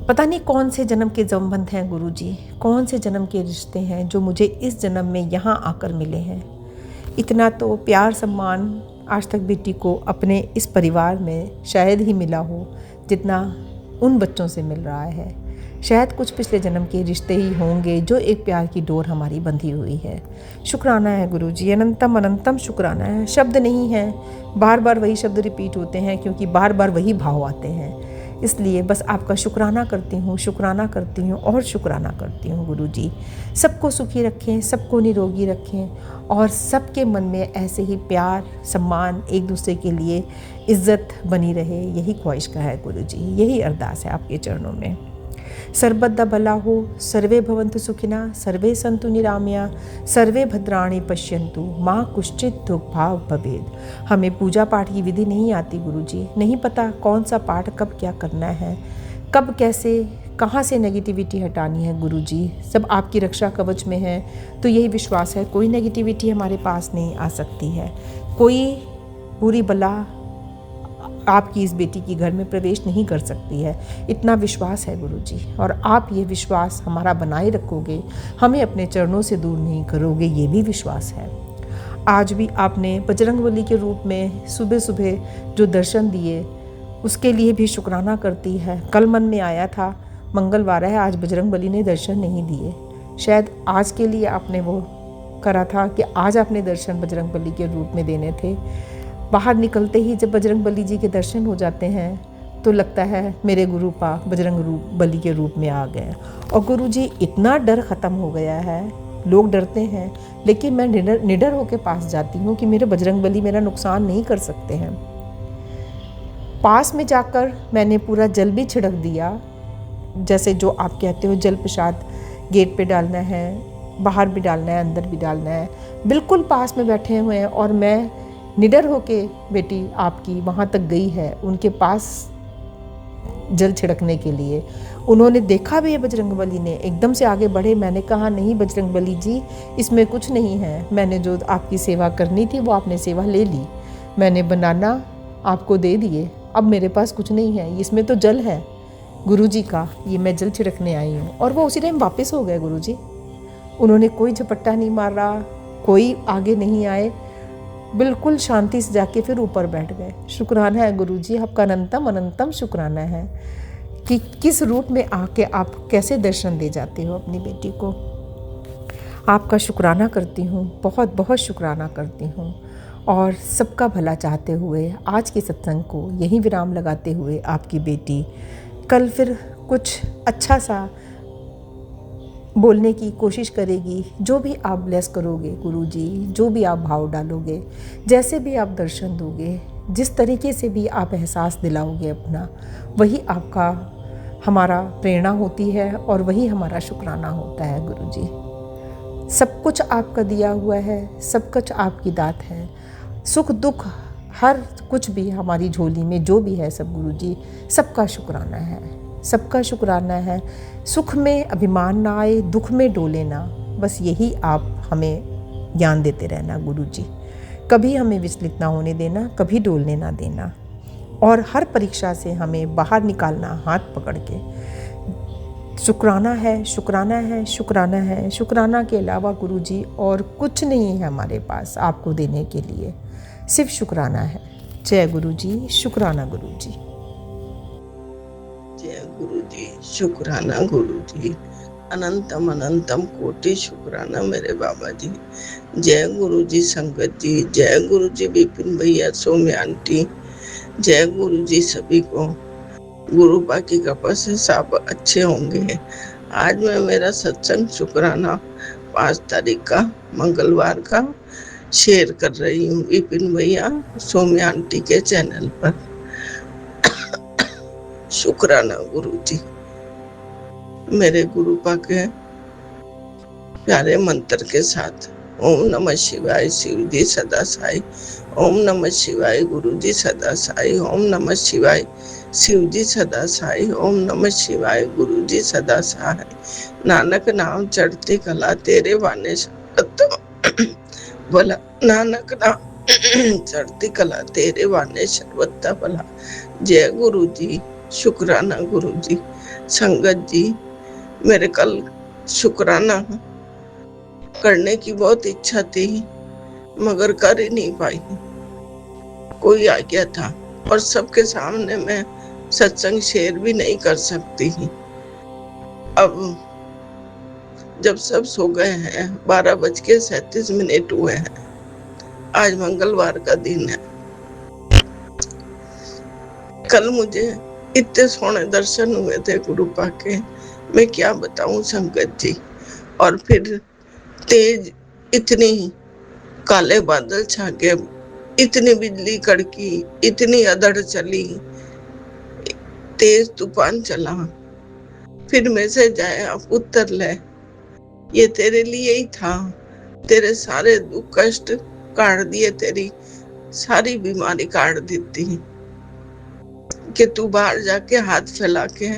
पता नहीं कौन से जन्म के संबंध हैं गुरुजी, कौन से जन्म के रिश्ते हैं जो मुझे इस जन्म में यहाँ आकर मिले हैं। इतना तो प्यार सम्मान आज तक बेटी को अपने इस परिवार में शायद ही मिला हो जितना उन बच्चों से मिल रहा है। शायद कुछ पिछले जन्म के रिश्ते ही होंगे जो एक प्यार की डोर हमारी बंधी हुई है। शुक्राना है गुरुजी, अनंतम अनंतम शुक्राना है। शब्द नहीं है, बार बार वही शब्द रिपीट होते हैं क्योंकि बार बार वही भाव आते हैं। इसलिए बस आपका शुक्राना करती हूँ, शुक्राना करती हूँ और शुक्राना करती हूँ गुरुजी। सबको सुखी रखें, सबको निरोगी रखें और सबके मन में ऐसे ही प्यार सम्मान, एक दूसरे के लिए इज्जत बनी रहे, यही ख्वाहिश का है गुरुजी, यही अरदास है आपके चरणों में। सर्वदा भला हो, सर्वे भवन्तु सुखिना, सर्वे सन्तु निरामया, सर्वे भद्राणि पश्यन्तु, माँ कुश्चित दुख भाव भवेद। हमें पूजा पाठ की विधि नहीं आती गुरुजी, नहीं पता कौन सा पाठ कब क्या करना है, कब कैसे कहाँ से नेगेटिविटी हटानी है गुरुजी, सब आपकी रक्षा कवच में है। तो यही विश्वास है कोई नेगेटिविटी हमारे पास नहीं आ सकती है, कोई बुरी बला आपकी इस बेटी की घर में प्रवेश नहीं कर सकती है, इतना विश्वास है गुरुजी। और आप ये विश्वास हमारा बनाए रखोगे, हमें अपने चरणों से दूर नहीं करोगे, ये भी विश्वास है। आज भी आपने बजरंगबली के रूप में सुबह सुबह जो दर्शन दिए उसके लिए भी शुक्राना करती है। कल मन में आया था मंगलवार है, आज बजरंगबली ने दर्शन नहीं दिए, शायद आज के लिए आपने वो करा था कि आज आपने दर्शन बजरंगबली के रूप में देने थे। बाहर निकलते ही जब बजरंगबली जी के दर्शन हो जाते हैं तो लगता है मेरे गुरु पा बजरंगबली के रूप में आ गए। और गुरु जी इतना डर ख़त्म हो गया है, लोग डरते हैं लेकिन मैं निडर होकर पास जाती हूँ कि मेरे बजरंगबली मेरा नुकसान नहीं कर सकते हैं। पास में जाकर मैंने पूरा जल भी छिड़क दिया, जैसे जो आप कहते हो जल प्रसाद गेट पे डालना है, बाहर भी डालना है, अंदर भी डालना है, बिल्कुल पास में बैठे हुए हैं। और मैं निडर होके बेटी आपकी वहाँ तक गई है उनके पास जल छिड़कने के लिए। उन्होंने देखा भी है बजरंगबली ने, एकदम से आगे बढ़े। मैंने कहा नहीं बजरंगबली जी, इसमें कुछ नहीं है, मैंने जो आपकी सेवा करनी थी वो आपने सेवा ले ली, मैंने बनाना आपको दे दिए, अब मेरे पास कुछ नहीं है, इसमें तो जल है गुरुजी का, ये मैं जल छिड़कने आई हूँ। और वो उसी टाइम वापस हो गए गुरुजी, उन्होंने कोई झपट्टा नहीं मारा, कोई आगे नहीं आए, बिल्कुल शांति से जाके फिर ऊपर बैठ गए। शुक्राना है गुरुजी, आपका अनंतम अनंतम शुक्राना है कि किस रूप में आके आप कैसे दर्शन दे जाते हो अपनी बेटी को। आपका शुक्राना करती हूँ, बहुत बहुत शुक्राना करती हूँ। और सबका भला चाहते हुए आज के सत्संग को यहीं विराम लगाते हुए आपकी बेटी कल फिर कुछ अच्छा सा बोलने की कोशिश करेगी। जो भी आप ब्लेस करोगे गुरुजी, जो भी आप भाव डालोगे, जैसे भी आप दर्शन दोगे, जिस तरीके से भी आप एहसास दिलाओगे अपना, वही आपका हमारा प्रेरणा होती है और वही हमारा शुक्राना होता है गुरुजी। सब कुछ आपका दिया हुआ है, सब कुछ आपकी दात है, सुख दुख हर कुछ भी हमारी झोली में जो भी है सब गुरुजी, सबका शुक्राना है, सबका शुक्राना है। सुख में अभिमान ना आए, दुख में डोले ना, बस यही आप हमें ज्ञान देते रहना गुरुजी। कभी हमें विचलित ना होने देना, कभी डोलने ना देना, और हर परीक्षा से हमें बाहर निकालना हाथ पकड़ के। शुक्राना है, शुक्राना है, शुक्राना है, शुक्राना के अलावा गुरुजी और कुछ नहीं है हमारे पास आपको देने के लिए, सिर्फ शुक्राना है। जय गुरुजी, शुक्राना गुरुजी। जय गुरुजी, शुक्राना गुरुजी, अनंतम अनंतम कोटि शुक्राना मेरे बाबा जी। जय गुरुजी संगत जी, जय गुरुजी विपिन भैया, सौम्या आंटी, जय गुरुजी सभी को। गुरु पा की कृपा से सब अच्छे होंगे। आज मैं मेरा सत्संग शुक्राना 5 तारीख का मंगलवार का शेयर कर रही हूँ विपिन भैया, सौम्या आंटी के चैनल पर। शुक्राना गुरुजी। मेरे गुरु पा के प्यारे मंत्र के साथ ओम नमः शिवाय शिव जी सदा साई, ओम नमः शिवाय गुरु जी सदा साई, ओम नमः शिवाय शिव जी सदा साई, ओम नमः शिवाय गुरु जी सदा साई। नानक नाम चढ़ती कला तेरे वाने सर्वत्र भला, नानक नाम चढ़ती कला तेरे वाने सर्वत्र भला। जय गुरु जी, शुक्राना गुरु जी। संगत जी, मेरे कल शुक्राना करने की बहुत इच्छा थी मगर कर ही नहीं पाई, कोई आ गया था और सबके सामने मैं सत्संग शेयर भी नहीं कर सकती। अब जब सब सो गए हैं, 12:37 हुए हैं, आज मंगलवार का दिन है। कल मुझे इतने सोने दर्शन हुए थे गुरु पा के, मैं क्या बताऊं संगत जी। और फिर तेज इतनी काले बादल छा गए, इतनी बिजली कड़की, इतनी अधड़ चली, तेज तूफान चला। फिर मैसेज आया, पुत्र ले, ये तेरे लिए ही था, तेरे सारे दुख कष्ट काट दिए, तेरी सारी बीमारी काट दी थी कि तू बाहर जाके हाथ फैला के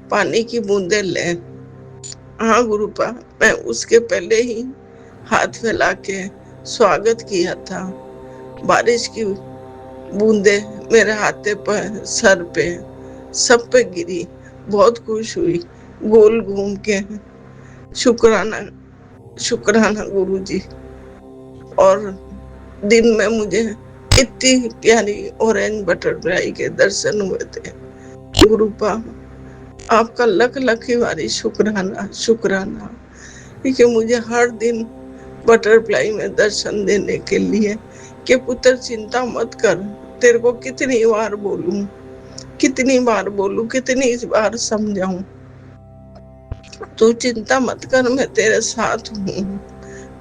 पानी की बूंदे ले। हाँ गुरुपा, मैं उसके पहले ही हाथ फैला के स्वागत किया था। बारिश की बूंदे मेरे हाथे पर, सर पे, सब पे गिरी। बहुत खुश हुई, गोल घूम के शुक्राना शुक्राना गुरुजी। और दिन में मुझे इतनी प्यारी ऑरेंज बटरफ्लाई के दर्शन हुए थे। गुरुपा, आपका लख लख ही बारी शुक्राना शुक्राना, क्योंकि मुझे हर दिन बटरफ्लाई में दर्शन देने के लिए कि पुत्र चिंता मत कर। तेरे को कितनी बार बोलूं, कितनी बार बोलूं, कितनी बार समझाऊं, तू चिंता मत कर, मैं तेरे साथ हूँ।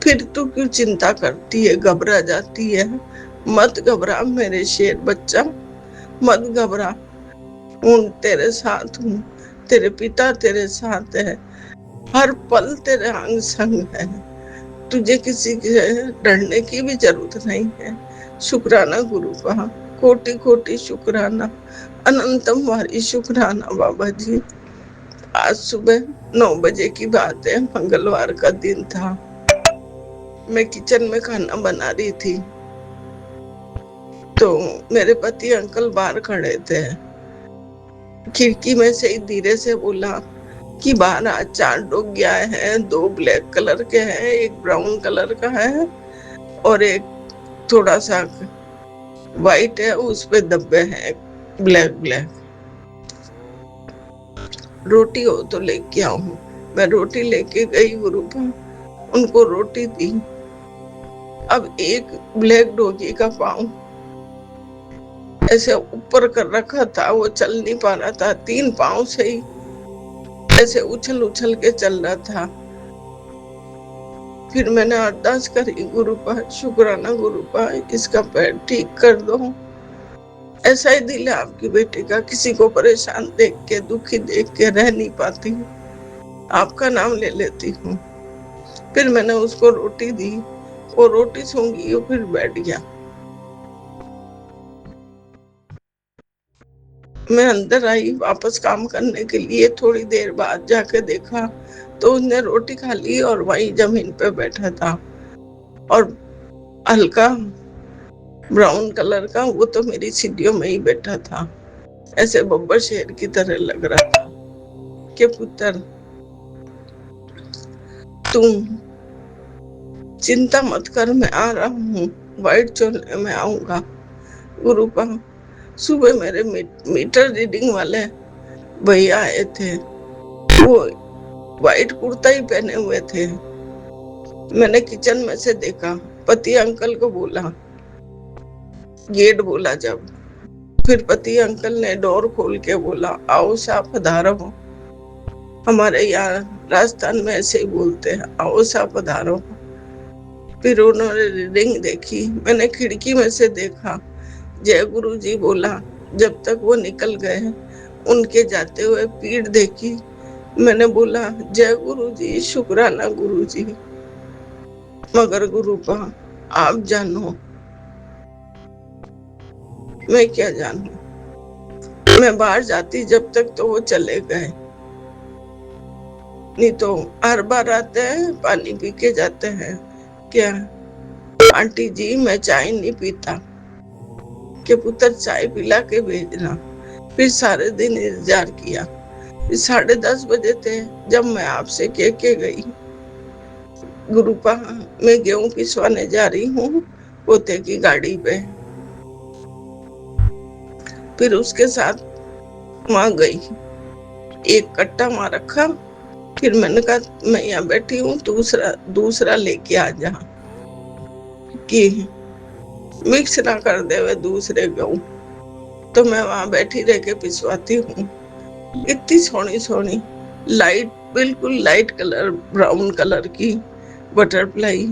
फिर तू क्यों चिंता करती है, घबरा जाती है? मत घबरा मेरे शेर बच्चा, मत घबरा, हूँ तेरे साथ हूँ। तेरे पिता तेरे साथ है, हर पल तेरे अंग संग है। तुझे किसी के डरने की भी जरूरत नहीं है। शुक्राना गुरुपा, कोटि कोटि शुक्राना, अनंतम वारी शुक्राना बाबा जी। आज सुबह 9 बजे की बात है, मंगलवार का दिन था। मैं किचन में खाना बना रही थी तो मेरे पति अंकल बाहर खड़े थे। खिड़की में से ही धीरे से बोला कि बाहर आज 4 डॉग आए हैं, 2 ब्लैक कलर के हैं, एक ब्राउन कलर का है और एक थोड़ा सा व्हाइट है, उस पे धब्बे हैं ब्लैक ब्लैक। रोटी हो तो लेके आऊं। मैं रोटी लेके गई गुरुपा, उनको रोटी दी। अब एक ब्लैक डॉगी का पाँव ऐसे ऊपर कर रखा था, वो चल नहीं पा रहा था, 3 पाँव से ही ऐसे उछल उछल के चल रहा था। फिर मैंने अरदास करी, गुरुपा शुक्राना गुरुपा, इसका पैर ठीक कर दो। ऐसा ही दिल है आपकी बेटी का, किसी को परेशान देख के, दुखी देख के रह नहीं पाती, आपका नाम ले लेती हूँ। फिर मैंने उसको रोटी दी, वो रोटी सूंघी और फिर बैठ गया। मैं अंदर आई वापस काम करने के लिए। थोड़ी देर बाद जाके देखा तो उसने रोटी खा ली और वही जमीन पे बैठा था, और हल्का ब्राउन कलर का, वो तो मेरी सीढ़ियों में ही बैठा था। ऐसे बब्बर शेर की तरह लग रहा था कि पुत्र तुम चिंता मत कर, मैं आ रहा हूँ, व्हाइट चोले में आऊंगा। गुरुपा, सुबह मेरे मीटर रीडिंग वाले भैया आए थे, वो व्हाइट कुर्ता ही पहने हुए थे। मैंने किचन में से देखा, पति अंकल को बोला, गेट बोला जब, फिर पति अंकल ने डोर खोल के बोला, आओ साहब पधारो। हमारे यहाँ राजस्थान में ऐसे ही बोलते हैं, आओ साहब पधारो। फिर उन्होंने रीडिंग देखी, मैंने खिड़की में से देखा, जय गुरु जी बोला। जब तक वो निकल गए उनके जाते हुए पीठ देखी, मैंने बोला जय गुरु जी, शुक्राना गुरु जी। मगर गुरुपा आप जानो, मैं क्या जानू। मैं बाहर जाती जब तक तो वो चले गए, नहीं तो हर बार आते हैं, पानी पी के जाते हैं। क्या आंटी जी, मैं चाय नहीं पीता, कि पुत्र चाय पिला के भेजना। फिर सारे दिन इंतजार किया। 10:30 बजे थे जब मैं आपसे कह के गई, गुरुपा मैं गेहूं पिसवाने जा रही हूँ पोते की गाड़ी पे। फिर उसके साथ वहां गई, एक कट्टा वहां रखा। फिर मैंने कहा मैं यहाँ बैठी हूँ, दूसरा लेके आ जा, कि मिक्स ना कर दे वे दूसरे गेहूं। तो मैं वहां बैठी रह के पिसवाती हूँ। इतनी सोनी सोनी लाइट, बिल्कुल लाइट कलर, ब्राउन कलर की बटरफ्लाई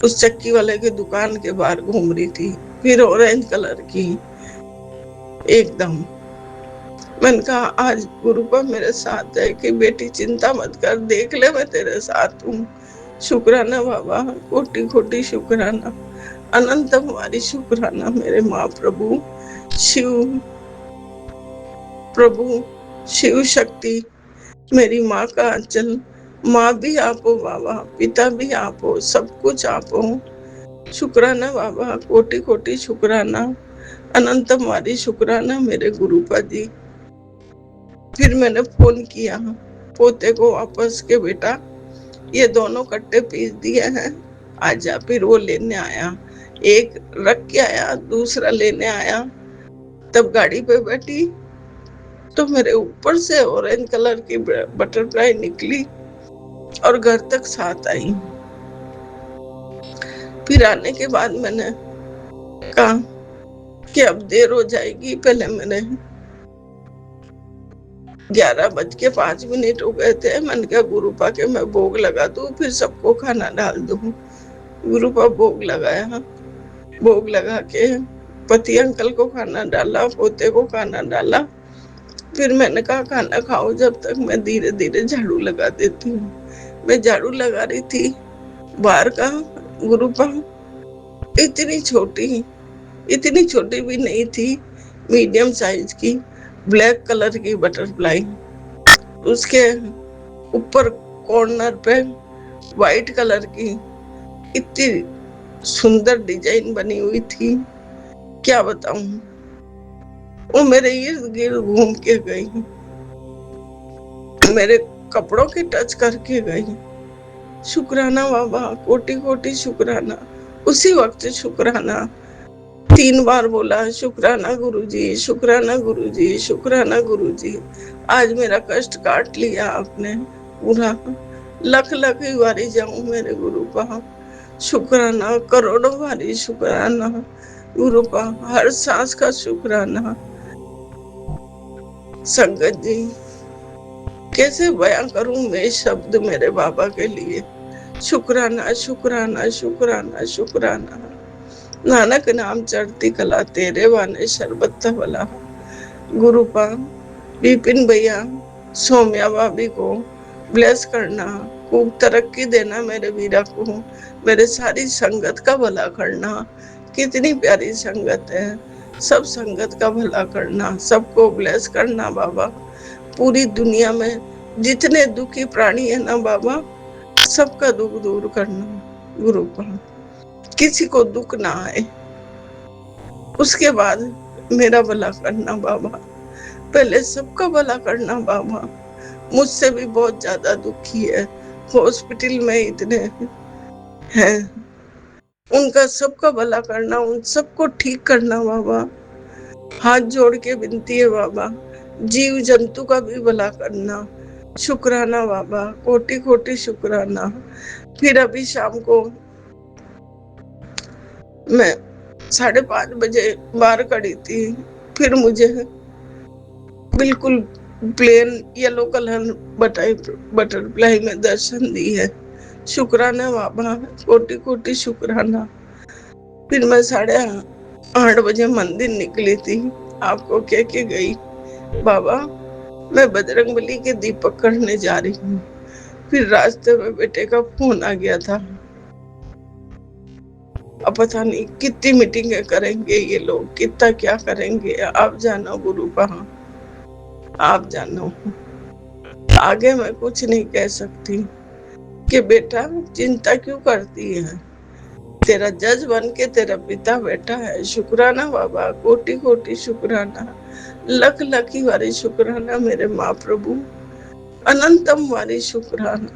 उस चक्की वाले के दुकान के बाहर घूम रही थी। फिर ऑरेंज कलर की एकदम मैंने कहा आज गुरुपा मेरे साथ है कि बेटी चिंता मत कर, देख ले मैं तेरे साथ हूँ। शुक्राना बाबा, कोटि कोटि शुक्राना, अनंत हमारी शुक्राना मेरे माँ प्रभु शिव, प्रभु शिव शक्ति, मेरी माँ का आंचल। माँ भी आप हो बाबा, पिता भी आप हो, सब कुछ आप हो। शुक्राना बाबा, कोटि कोटि शुक्राना, अनंत हमारी शुक्राना मेरे गुरुपा जी। फिर मैंने फोन किया पोते को वापस के बेटा ये दोनों कट्टे पीस दिए हैं, आजा। फिर वो लेने आया, एक रख के आया, दूसरा लेने आया। तब गाड़ी पे बैठी तो मेरे ऊपर से ऑरेंज कलर की बटरफ्लाई निकली और घर तक साथ आई। फिर आने के बाद मैंने कहा कि अब देर हो जाएगी। पहले मैंने 11:05 हो गए थे। मैंने कहा गुरुपा के मैं भोग लगा दूं, फिर सबको खाना डाल दूं। गुरुपा भोग लगाया, भोग लगा के पति अंकल को खाना डाला, पोते को खाना डाला। फिर मैंने कहा खाना खाओ, जब तक मैं धीरे धीरे झाड़ू लगा देती हूँ। मैं झाड़ू लगा रही थी, बाहर का गुरुपा इतनी छोटी भी नहीं थी, मीडियम साइज की ब्लैक कलर की बटरफ्लाई, उसके ऊपर कॉर्नर पे व्हाइट कलर की इतनी सुंदर डिजाइन बनी हुई थी, क्या बताऊं। वो मेरे इर्द गिर्द घूम के गई, मेरे कपड़ों की टच करके गई। शुक्राना बाबा, कोटि कोटि शुक्राना। उसी वक्त शुक्राना 3 बार बोला, शुक्राना गुरुजी, शुक्राना गुरुजी, शुक्राना गुरुजी। आज मेरा कष्ट काट लिया आपने पूरा। लख लख ही बारी जाऊं मेरे गुरुपा, शुक्राना करोड़ों बारी शुक्राना गुरुपा, हर सांस का शुक्राना। संगत जी, कैसे बयां करूं मैं शब्द मेरे बाबा के लिए। शुक्राना शुक्राना शुक्राना शुक्राना। नानक नाम चढ़ती कला, तेरे वाने शरबत वाला। गुरुपा, विपिन भैया, सौम्या भाभी को ब्लेस करना, खूब तरक्की देना मेरे वीरा को, मेरे सारी संगत का भला करना। कितनी प्यारी संगत है, सब संगत का भला करना, सबको ब्लेस करना बाबा। पूरी दुनिया में जितने दुखी प्राणी है ना बाबा, सबका दुख दूर करना गुरुपा, किसी को दुख ना आए। उसके बाद मेरा भला करना बाबा, पहले सबका भला करना बाबा। मुझसे भी बहुत ज्यादा दुखी है, हॉस्पिटल में इतने हैं, उनका सबका भला करना, उन सबको ठीक करना बाबा। हाथ जोड़ के विनती है बाबा, जीव जंतु का भी भला करना। शुक्राना बाबा, कोटि कोटि शुक्राना। फिर अभी शाम को मैं 5:30 बजे बाहर खड़ी थी, फिर मुझे बिल्कुल प्लेन येलो कलर बटरफ्लाई में दर्शन दी है। शुक्राना बाबा, कोटि कोटि शुक्राना। फिर मैं 8:30 बजे मंदिर निकली थी, आपको कह के गई बाबा मैं बजरंगबली के दीपक करने जा रही हूँ। फिर रास्ते में बेटे का फोन आ गया था, अब पता नहीं कितनी मीटिंगें करेंगे ये लोग, कितना क्या करेंगे, आप जानो गुरुपा, आप जानो। आगे मैं कुछ नहीं कह सकती कि बेटा चिंता क्यों करती है, तेरा जज बन के तेरा पिता बैठा है। शुक्राना बाबा, कोटि कोटि शुक्राना, लख लखी वारी शुक्राना मेरे माँ प्रभु, अनंतम वारी शुक्राना,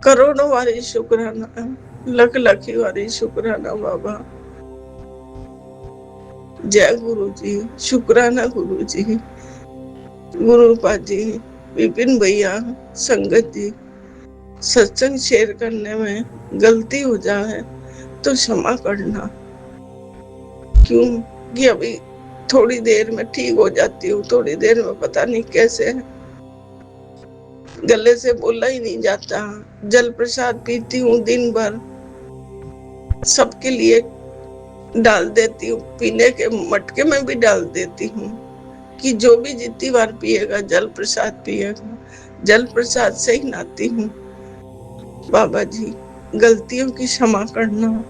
करोड़ों वारी शुक्राना, लख लखी वारी शुक्राना बाबा। जय गुरु जी, शुक्राना गुरु जी, गुरुपा जी, विपिन भैया, संगत जी। सत्संग शेयर करने में गलती हो जाए तो क्षमा करना, क्योंकि अभी थोड़ी देर में ठीक हो जाती हूँ, थोड़ी देर में पता नहीं कैसे गले से बोला ही नहीं जाता। जल प्रसाद पीती हूँ दिन भर, सबके लिए डाल देती हूँ, पीने के मटके में भी डाल देती हूँ, कि जो भी जितनी बार पिएगा जल प्रसाद पिएगा, जल प्रसाद से ही नहाती हूँ। बाबा जी, गलतियों की क्षमा करना,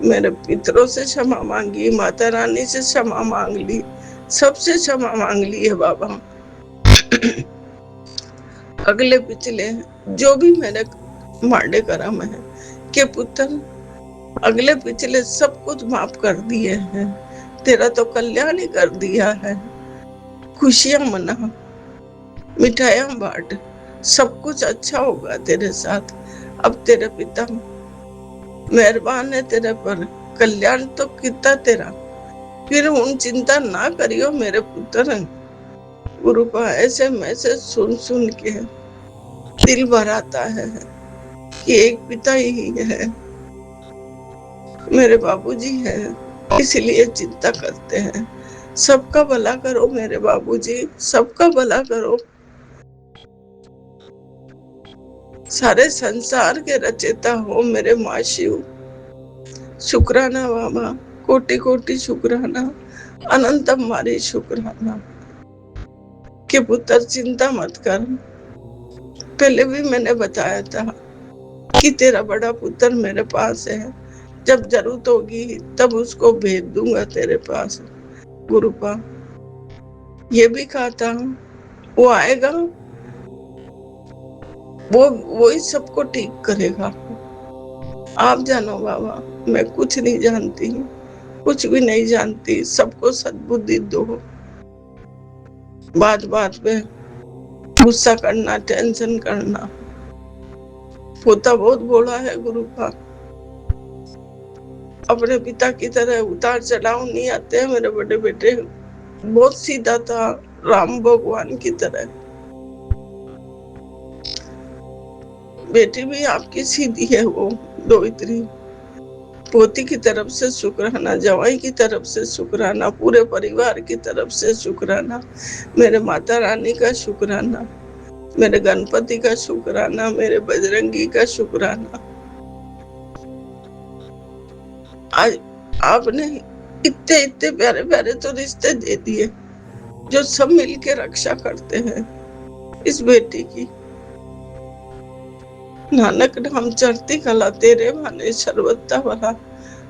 मेरे पितरों से क्षमा मांगी, माता रानी से क्षमा मांग ली, सबसे क्षमा मांग ली है बाबा। अगले पिछले जो भी मेरे माड़े कर्म है के पुत्र, अगले पिछले सब कुछ माफ कर दिए हैं। तेरा तो कल्याण ही कर दिया है। खुशियां मना, मिठाइयां बांट, सब कुछ अच्छा होगा तेरे साथ। अब तेरे पिता मेहरबान है तेरे पर, कल्याण तो कितना तेरा, फिर उन चिंता ना करियो मेरे पुत्र। गुरु का ऐसे मैसेज सुन सुन के दिल भर आता है कि एक पिता ही है, मेरे बाबूजी है, इसलिए चिंता करते हैं। सबका भला करो मेरे बाबूजी, सबका भला करो। सारे संसार के रचयिता हो मेरे माँ शिव। शुक्राना बाबा, कोटि कोटि शुक्राना, अनंत हमारी शुक्राना कि पुत्र चिंता मत कर। पहले भी मैंने बताया था कि तेरा बड़ा पुत्र मेरे पास है, जब जरूरत होगी तब उसको भेज दूंगा तेरे पास। गुरुपा ये भी कहा था, वो आएगा, वो ही सबको ठीक करेगा। आप जानो बाबा, मैं कुछ नहीं जानती, कुछ भी नहीं जानती। सबको सद्बुद्धि दो। बात बात पे गुस्सा करना, टेंशन करना, पोता बहुत बोला है गुरुपा। अपने पिता की तरह उतार चढ़ाव नहीं आते हैं मेरे बड़े बेटे, बहुत सीधा था, राम भगवान की तरह। बेटी भी आपकी सीधी है, वो दोहित्री। पोती की तरफ से शुक्राना, जवाई की तरफ से शुक्राना, पूरे परिवार की तरफ से शुक्राना, मेरे माता रानी का शुक्राना, मेरे गणपति का शुक्राना, मेरे बजरंगी का शुक्राना। आज आपने इतने इतने प्यारे प्यारे तो रिश्ते दे दिए जो सब मिलके रक्षा करते हैं इस बेटी की। नानक नाम चढ़ती कला तेरे भाने सर्वत्ता भला,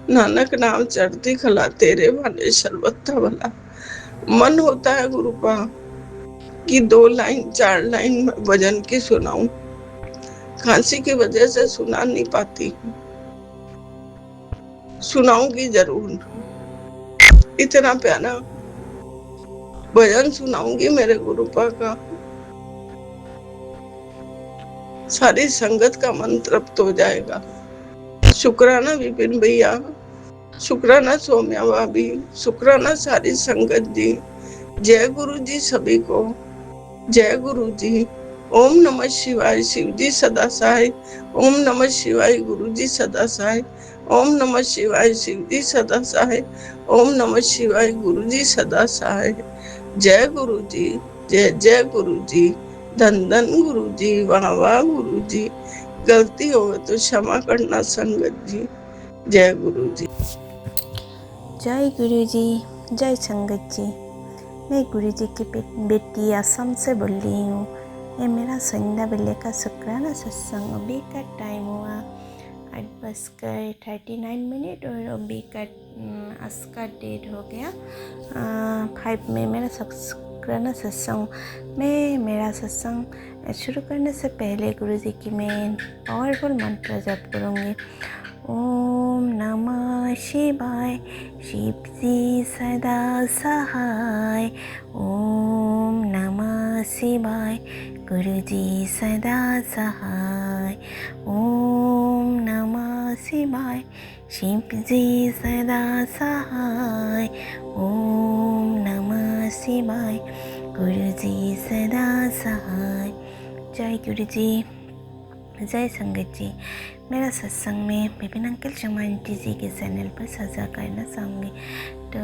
नानक नाम चढ़ती कला तेरे भाने सर्वत्ता भला। मन होता है गुरुपा कि 2 लाइन 4 लाइन में भजन की सुनाऊं, खांसी की वजह से सुना नहीं पाती, सुनाऊंगी जरूर। इतना प्यारा भजन सुनाऊंगी मेरे गुरुपा का, सारी संगत का मन तृप्त हो जाएगा। शुक्राना विपिन भैया, शुक्राना सौम्या भाभी, शुक्राना सारी संगत जी। जय गुरु जी सभी को, जय गुरु जी। ओम नमः शिवाय, शिव जी सदा सहाय। ओम नमः शिवाय, गुरु जी सदा सहाय। ओम नमः शिवाय, शिव जी सदा सहाय। ओम नमः शिवाय, गुरु जी सदा सहाय। जय गुरु जी, जय जय गुरु जी, धन धन गुरु जी, वाह वाह गुरु जी। गलती हो तो क्षमा करना संगत जी। जय गुरु जी। जय गुरु जी, जय संगत जी। मैं गुरु जी की बेटी असम से बोल रही हूँ। ये मेरा संध्या बेले का शुक्राना सत्संग। अभी का टाइम हुआ 8:39 और अभी का आज का डेट हो गया 5 में मेरा शुक्राना सत्संग। मैं मेरा सत्संग शुरू करने से पहले गुरु जी की मैं पावरफुल मंत्र जप करूँगी। ओम नमः शिवाय, शिव जी सदा सहाय। ओम नमः शिवाय, गुरु जी सदा सहाय। ओम नमः शिवाय, शिव जी सदा सहाय। ओम नमः शिवाय, गुरु जी सदा सहाय। जय गुरु जी, जय संगत जी। मेरा सत्संग में विपिन अंकल शर्मा आंटी जी के चैनल पर साझा करना चाहूँगी। तो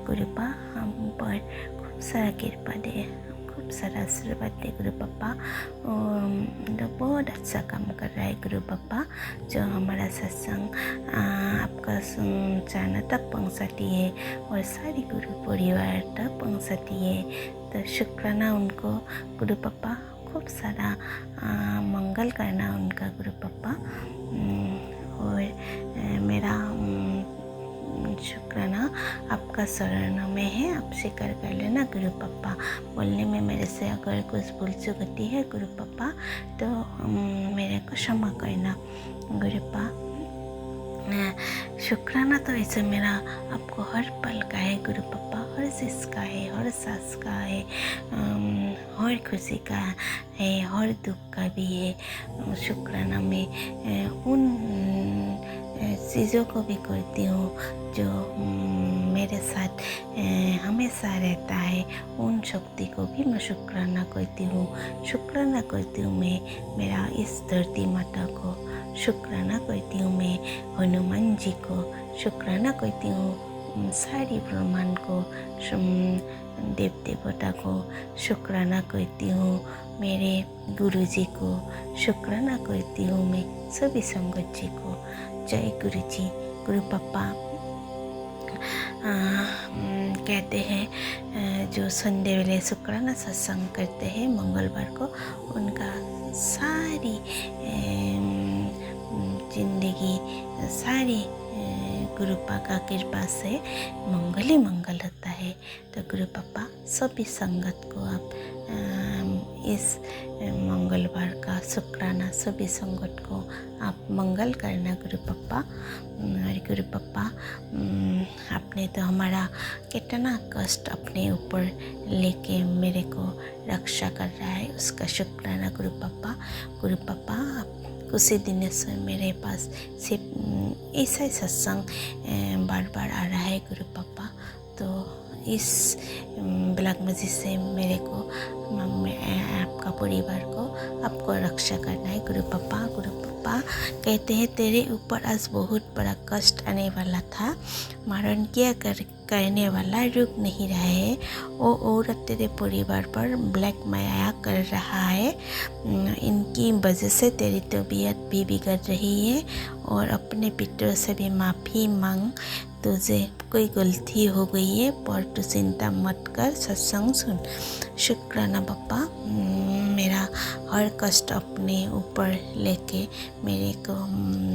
गुरुपा हम पर खूब सारा कृपा दे, खूब खूब सारा आशीर्वाद दे गुरु पापा। तो बहुत अच्छा काम कर रहा है गुरु पापा, जो हमारा सत्संग आपका चैनल तक पहुंचाती है और सारी गुरु परिवार तक पहुंचाती है। तो शुक्राना उनको गुरु पापा, खूब सारा मंगल करना उनका गुरु पापा। और मेरा शुक्राना आपका शरण में है, आप स्वीकार कर लेना गुरु पापा। बोलने में मेरे से अगर कुछ भूल चूक होती है गुरु पापा तो मेरे को क्षमा करना गुरु पापा। शुक्राना तो ऐसे मेरा आपको हर पल का है गुरु पापा, हर चीज़ का है, हर सांस का है, हर खुशी का है, हर दुख का भी है। शुक्राना मैं उन चीज़ों को भी करती हूँ जो मेरे साथ हमेशा रहता है, उन शक्ति को भी मैं शुक्राना करती हूँ। शुक्राना करती हूँ मैं मेरा इस धरती माता को, शुक्राना करती हूँ मैं हनुमान जी को, शुक्राना करती हूँ सारी ब्रह्मांड को, देव देवता को, शुक्राना करती हूँ मेरे गुरु जी को, शुक्राना करती हूँ मैं सभी संगत जी को। जय गुरु जी। गुरु पापा कहते हैं जो संडे वेले शुक्राना सत्संग करते हैं मंगलवार को, उनका सारी जिंदगी सारी गुरु पापा का कृपा से मंगल ही मंगल होता है। तो गुरु पापा सभी संगत को आप इस मंगलवार का शुक्राना सभी संगत को आप मंगल करना गुरु पापा। और गुरु पापा आपने तो हमारा कितना कष्ट अपने ऊपर लेके मेरे को रक्षा कर रहा है, उसका शुक्राना गुरु पापा। गुरु पापा आप कुछ ही दिनों से मेरे पास सिर्फ ऐसा ही सत्संग बार बार आ रहा है गुरु पापा। तो इस ब्लैक मैजिक से मेरे को आपका परिवार को आपको रक्षा करना है गुरु पापा। गुरु पापा कहते हैं तेरे ऊपर आज बहुत बड़ा कष्ट आने वाला था, मारण किया करने वाला रुक नहीं रहा है, वो औरत तेरे परिवार पर ब्लैक माया कर रहा है, इनकी वजह से तेरी तबीयत भी बिगड़ रही है और अपने पितरों से भी माफ़ी मांग, तुझे कोई गलती हो गई है पर तू चिंता मत कर, सत्संग सुन। शुक्राना पापा मेरा हर कष्ट अपने ऊपर लेके मेरे को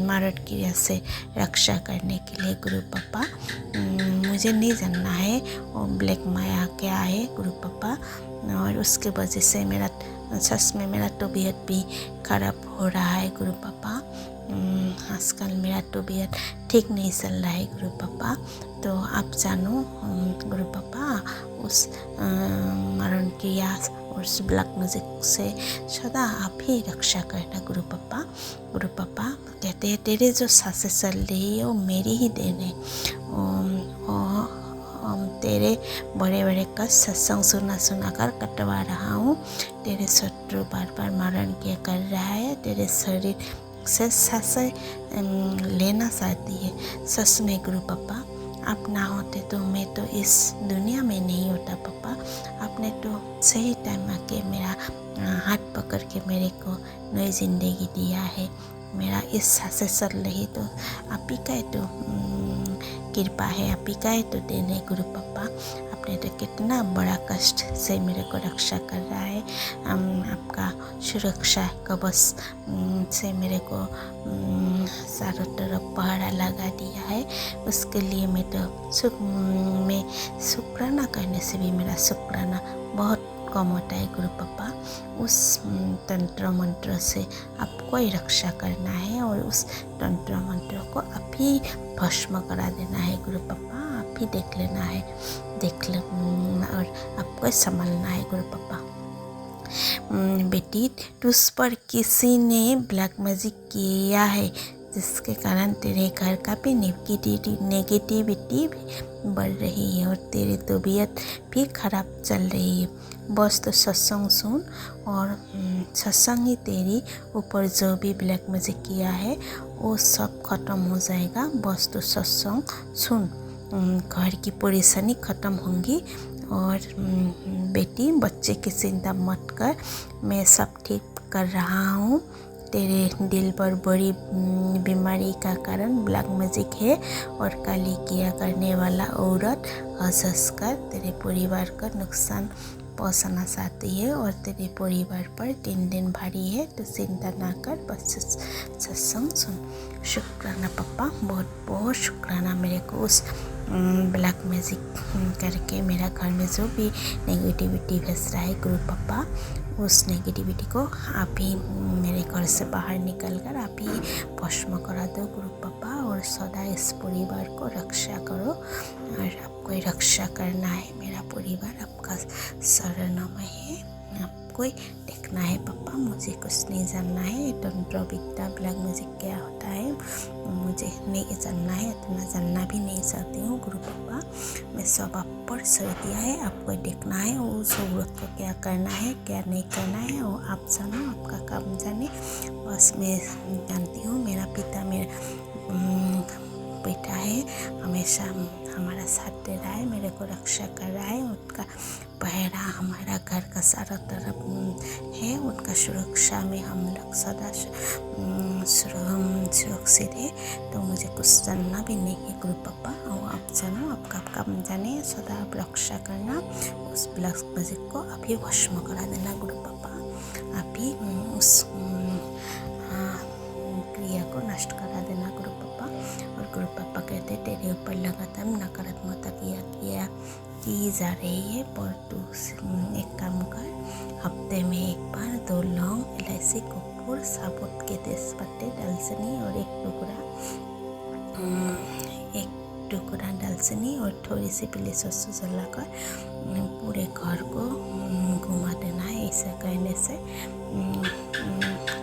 मारण क्रिया से रक्षा करने के लिए गुरु पापा। मुझे नहीं जानना है वो ब्लैक माया क्या है गुरु पापा, और उसके वजह से मेरा सच में मेरा तबीयत भी खराब हो रहा है गुरु पापा। आजकल मेरा तबीयत ठीक नहीं चल रहा है गुरु पापा। तो आप जानो गुरु पापा उस मरण क्रिया और उस ब्लैक मैजिक से सदा आप ही रक्षा करना गुरु पापा। गुरु पापा कहते हैं तेरे जो सांसें चल रही है वो मेरी ही देन है, तेरे बड़े बड़े कष्ट सत्संग सुना कर कटवा रहा हूँ। तेरे शत्रु बार बार मरण किया कर रहा है, तेरे शरीर से सांसें लेना चाहती है। सच में गुरु पापा आप ना होते तो मैं तो इस दुनिया में नहीं होता पापा। आपने तो सही टाइम आके मेरा हाथ पकड़ के मेरे को नई ज़िंदगी दिया है। मेरा इस सांसें चल रही तो आप ही का तो कृपा है, आप ही का तो देन है गुरु पापा। आपने तो कितना बड़ा कष्ट से मेरे को रक्षा कर रहा है, आपका सुरक्षा कवच से मेरे को चारों तरफ पहरा लगा दिया है। उसके लिए मैं शुक्राना करने से भी मेरा शुक्राना बहुत कम होता है गुरु पापा। उस तंत्र मंत्र से आपको ही रक्षा करना है और उस तंत्र मंत्र को आप ही भस्म करा देना है गुरु पापा। आप ही देख लेना है, और आपको संभालना है गुरु पापा। बेटी तुझ पर किसी ने ब्लैक मैजिक किया है जिसके कारण तेरे घर का भी नेगेटिविटी बढ़ रही है और तेरी तबीयत भी खराब चल रही है। बस तो सत्संग सुन और सत्संग ही तेरी ऊपर जो भी ब्लैक मैजिक किया है वो सब खत्म हो जाएगा। बस तो सत्संग सुन, घर की परेशानी ख़त्म होंगी और बेटी बच्चे की चिंता मत कर, मैं सब ठीक कर रहा हूँ। तेरे दिल पर बड़ी बीमारी का कारण ब्लैक मैजिक है और काली किया करने वाला औरत हंस कर तेरे परिवार का नुकसान पहुंचाना चाहती है और तेरे परिवार पर 3 दिन भारी है, तो चिंता ना कर, बस सत्संग सुन। शुक्राना पापा, बहुत बहुत शुक्राना मेरे को उस ब्लैक मैजिक करके मेरा घर में जो भी नेगेटिविटी भेज रहा है गुरु पापा, उस नेगेटिविटी को आप ही मेरे घर से बाहर निकल कर आप ही भस्म करा दो गुरु पापा, और सदा इस परिवार को रक्षा करो। और आपको रक्षा करना है, मेरा परिवार आपका शरणमय है, आपको देखना है पापा, मुझे कुछ नहीं जानना है। तंत्र विद्या ब्लैक मैजिक क्या होता है मुझे नहीं जानना है, इतना जानना भी नहीं चाहती हूँ गुरु पापा। मैं सब आप पर छोड़ दिया है, आपको देखना है उस औरत को क्या करना है क्या नहीं करना है, वो आप जानो, आपका काम जाने। बस मैं जानती हूँ मेरा पिता मेरा बेटा है, हमेशा हमारा साथ दे रहा है, मेरे को रक्षा कर रहा है, उनका पहरा हमारा घर का सारा तरफ है, उनका सुरक्षा में हम लोग सदा सुरक्षित है। तो मुझे कुछ जानना भी नहीं है गुरु पापा, और आप जानो, आपका काम जाने, सदा आप रक्षा करना। उस ब्लैक मैजिक को आप ही भस्म करा देना गुरु पापा, आप ही उस क्रिया को नष्ट करा देना गुरु पापा। और गुरु पापा कहते तेरे ऊपर लगातार नकारात्मकता किया की जा रही है, पर तू एक काम कर, हफ्ते में एक बार 2 लौंग, इलायची, कपूर, साबुत के तेजपत्ते, दालचीनी और एक टुकड़ा दालचीनी और थोड़ी सी पीली सरसों जलाकर पूरे घर को घुमा देना है। ऐसा करने से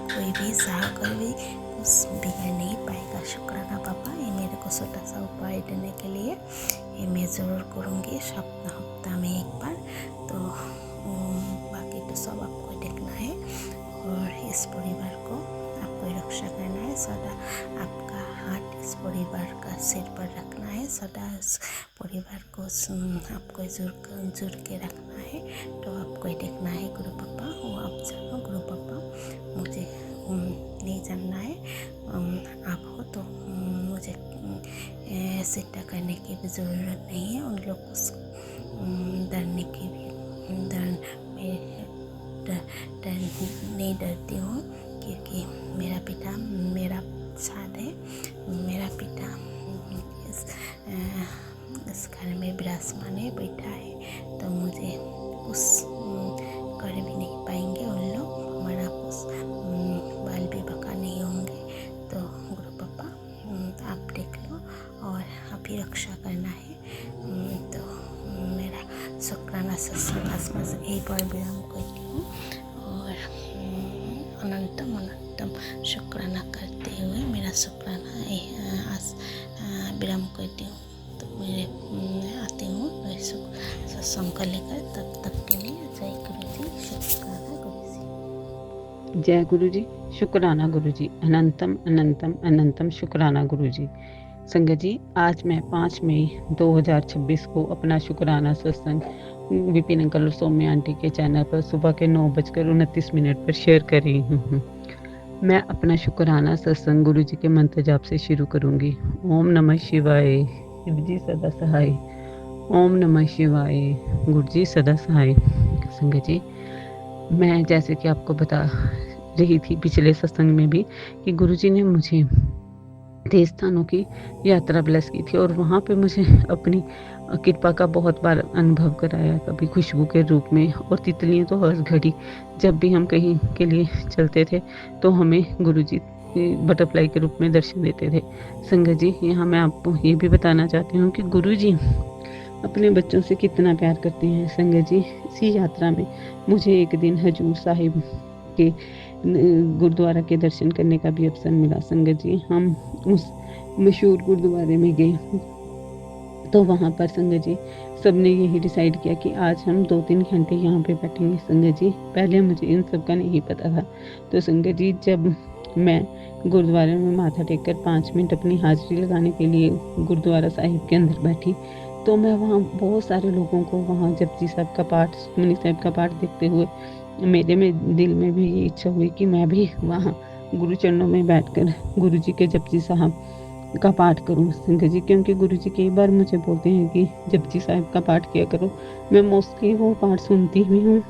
कोई भी चाह कर भी कुछ बिगड़ नहीं पाएगा। शुक्राना पापा, ये मेरे को छोटा सा उपाय देने के लिए, ये मैं ज़रूर करूँगी हफ्ता में एक बार। तो बाकी तो सब आपको देखना है और इस परिवार को आपको रक्षा करना है, सदा आपका हाथ इस परिवार का सिर पर रखना है, सदा इस परिवार को आपको जुड़ के रखना है। तो आपको देखना है गुरु पापा, वो आप जानो गुरु पापा, मुझे नहीं जानना है, आप हो तो मुझे चिंता करने की भी ज़रूरत नहीं है, उन लोग को डरने की भी नहीं डरती हूँ, क्योंकि मेरा पिता मेरा साथ है, मेरा पिता इस घर में विराजमान है, बैठा है, तो मुझे कुछ कर भी नहीं पाएंगे उन लोग, हमारा कुछ बाल भी बका नहीं होंगे। तो गुरु पापा आप देख लो और आप ही रक्षा करना है। तो मेरा शुक्राना सत्संग आसपास एक बार विराम करती हूँ और अनंतम अनंतम शुक्राना करते हुए मेरा शुक्राना विराम करती हूँ। तो मेरे आती हूँ सत्संग को लेकर, तब तक के लिए जय गुरु जी, शुक्राना गुरु जी। जय गुरु जी, शुक्राना गुरु जी, अनंतम अनंतम अनंतम शुक्राना गुरु जी। संगत जी, आज मैं 5 मई 2026 को अपना शुक्राना सत्संग विपिन अंकल और सौम्य आंटी के चैनल पर सुबह के 9:29 पर शेयर कर रही हूँ। मैं अपना शुक्राना सत्संग गुरु जी के मंत्र जाप से शुरू करूँगी। ओम नमः शिवाय, शिव जी सदा सहाय। ओम नमः शिवाय, गुरु जी सदा सहाय। संगत जी, मैं जैसे कि आपको बता रही थी पिछले सत्संग में भी कि गुरुजी ने मुझे 3 स्थानों की यात्रा ब्लेस की थी और वहाँ पे मुझे अपनी कृपा का बहुत बार अनुभव कराया, कभी खुशबू के रूप में और तितलियाँ तो हर घड़ी जब भी हम कहीं के लिए चलते थे तो हमें गुरुजी बटरफ्लाई के रूप में दर्शन देते थे। संगत जी, यहाँ मैं आपको ये भी बताना चाहती हूँ कि गुरुजी अपने बच्चों से कितना प्यार करते हैं। संगत जी, इसी यात्रा में मुझे एक दिन हजूर साहिब के गुरुद्वारा के दर्शन करने का भी अवसर मिला। संगत जी, हम उस मशहूर गुरुद्वारे में गए तो वहाँ पर संगत जी सबने यही डिसाइड किया कि आज हम 2-3 घंटे यहाँ पे बैठेंगे। संगत जी, पहले मुझे इन सब का नहीं पता था। तो संगत जी, जब मैं गुरुद्वारे में माथा टेक कर 5 मिनट अपनी हाजिरी लगाने के लिए गुरुद्वारा साहिब के अंदर बैठी तो मैं वहाँ बहुत सारे लोगों को वहाँ जपजी साहब का पाठ, सुखमनी साहिब का पाठ देखते हुए मेरे में दिल में भी ये इच्छा हुई कि मैं भी वहाँ गुरु चरणों में बैठकर गुरु जी के जपजी साहब का पाठ करूं संगत जी, क्योंकि गुरु जी कई बार मुझे बोलते हैं कि जपजी साहब का पाठ किया करो। मैं मोस्टली वो पाठ सुनती भी हूँ,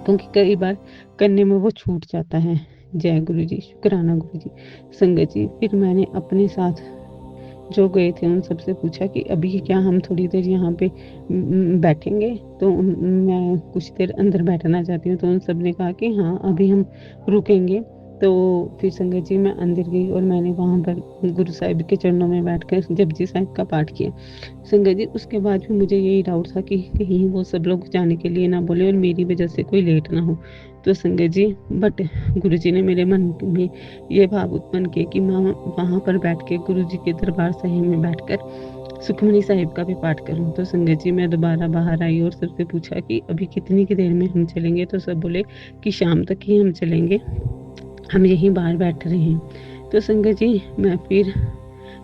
क्योंकि कई बार करने में वो छूट जाता है। जय गुरु जी, शुक्राना गुरु जी। संगत जी, फिर मैंने अपने साथ जो गए थे उन सबसे पूछा कि अभी क्या हम थोड़ी देर यहाँ पे बैठेंगे, तो मैं कुछ देर अंदर बैठना चाहती हूँ। तो उन सब ने कहा कि हाँ अभी हम रुकेंगे। तो फिर संगत जी मैं अंदर गई और मैंने वहाँ पर गुरु साहिब के चरणों में बैठकर जपजी साहिब का पाठ किया। संगत जी, उसके बाद भी मुझे यही डाउट था कि कहीं वो सब लोग जाने के लिए ना बोले और मेरी वजह से कोई लेट ना हो। तो संगत जी, बट गुरु जी ने मेरे मन में ये भाव उत्पन्न किए कि मैं वहाँ पर बैठ के गुरु जी के दरबार साहिब में बैठकर सुखमनी साहिब का भी पाठ करूं। तो संगत जी, मैं दोबारा बाहर आई और सबसे पूछा कि अभी कितनी की देर में हम चलेंगे। तो सब बोले कि शाम तक ही हम चलेंगे, हम यहीं बाहर बैठ रहे हैं। तो संगत जी, मैं फिर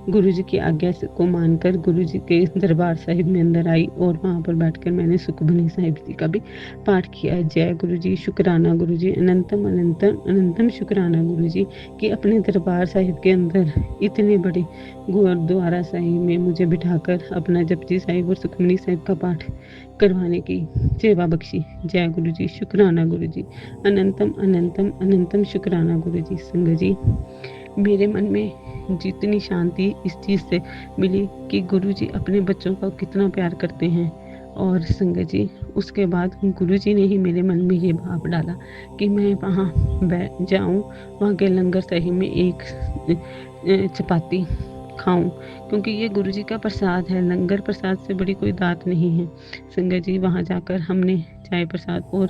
गुरु जी की आज्ञा को मानकर गुरु जी के दरबार साहिब में अंदर आई और वहाँ पर बैठकर मैंने सुखमनी साहिब जी का भी पाठ किया। जय गुरु जी, शुक्राना गुरु जी, अनंतम अनंतम अनंतम शुक्राना गुरु जी कि अपने दरबार साहिब के अंदर इतने बड़े गुरुद्वारा साहिब में मुझे बिठाकर अपना जपजी साहिब और सुखमनी साहिब का पाठ करवाने की सेवा बख्शी। जय गुरु जी, शुक्राना गुरु जी, अनंतम अनंतम अनंतम शुक्राना गुरु जी। संगत जी, मेरे मन में जितनी शांति इस चीज़ से मिली कि गुरु जी अपने बच्चों का कितना प्यार करते हैं। और संगत जी, उसके बाद गुरु जी ने ही मेरे मन में ये भाव डाला कि मैं वहाँ बैठ जाऊँ, वहाँ के लंगर साहिब में एक चपाती खाऊं, क्योंकि ये गुरु जी का प्रसाद है। लंगर प्रसाद से बड़ी कोई दात नहीं है। संगत जी, वहाँ जाकर हमने चाय प्रसाद और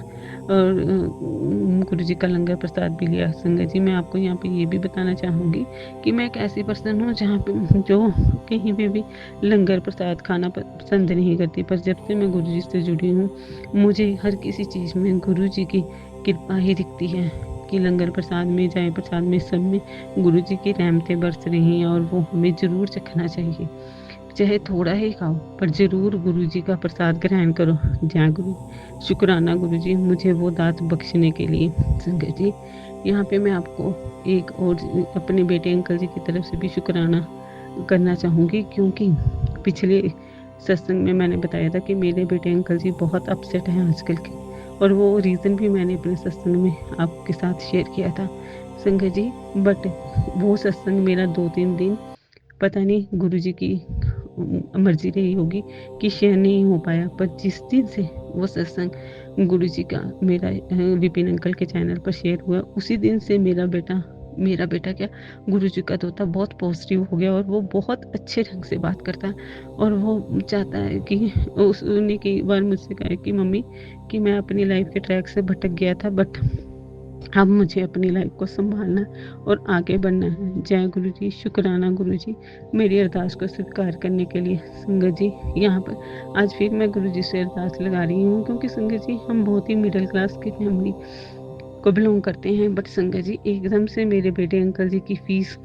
गुरु जी का लंगर प्रसाद भी लिया। संगत जी, मैं आपको यहाँ पे ये भी बताना चाहूँगी कि मैं एक ऐसी पर्सन हूँ जहाँ पे जो कहीं पे भी लंगर प्रसाद खाना पसंद नहीं करती, पर जब से मैं गुरु जी से जुड़ी हूँ मुझे हर किसी चीज़ में गुरु जी की कृपा ही दिखती है कि लंगर प्रसाद में, चाय प्रसाद में, सब में गुरु जी की रहमतें बरस रही हैं और वो हमें ज़रूर चखना चाहिए। चाहे थोड़ा ही खाओ, पर ज़रूर गुरु जी का प्रसाद ग्रहण करो। जय गुरु, शुक्राना गुरु जी मुझे वो दात बख्शने के लिए। संगत जी, यहाँ पे मैं आपको एक और अपने बेटे अंकल जी की तरफ से भी शुक्राना करना चाहूँगी, क्योंकि पिछले सत्संग में मैंने बताया था कि मेरे बेटे अंकल जी बहुत अपसेट हैं आजकल के, और वो रीज़न भी मैंने अपने सत्संग में आपके साथ शेयर किया था। संगत जी, बट वो सत्संग मेरा 2-3 दिन पता नहीं गुरु जी की मर्जी रही होगी कि शेयर नहीं हो पाया, पर जिस दिन से वो सत्संग गुरु जी का मेरा विपिन अंकल के चैनल पर शेयर हुआ, उसी दिन से मेरा बेटा क्या, गुरु जी का तोता बहुत पॉजिटिव हो गया और वो बहुत अच्छे ढंग से बात करता है। और वो चाहता है कि उसने कई बार मुझसे कहा कि मम्मी कि मैं अपनी लाइफ के ट्रैक से भटक गया था, बट अब मुझे अपनी लाइफ को संभालना और आगे बढ़ना है। जय गुरु जी, शुक्राना गुरु जी मेरी अरदास को स्वीकार करने के लिए। संगत जी, यहाँ पर आज फिर मैं गुरु जी से अरदास लगा रही हूँ, क्योंकि संगत जी हम बहुत ही मिडिल क्लास की फैमिली को बिलोंग करते हैं, बट संगत जी एकदम से मेरे बेटे अंकल जी की फीस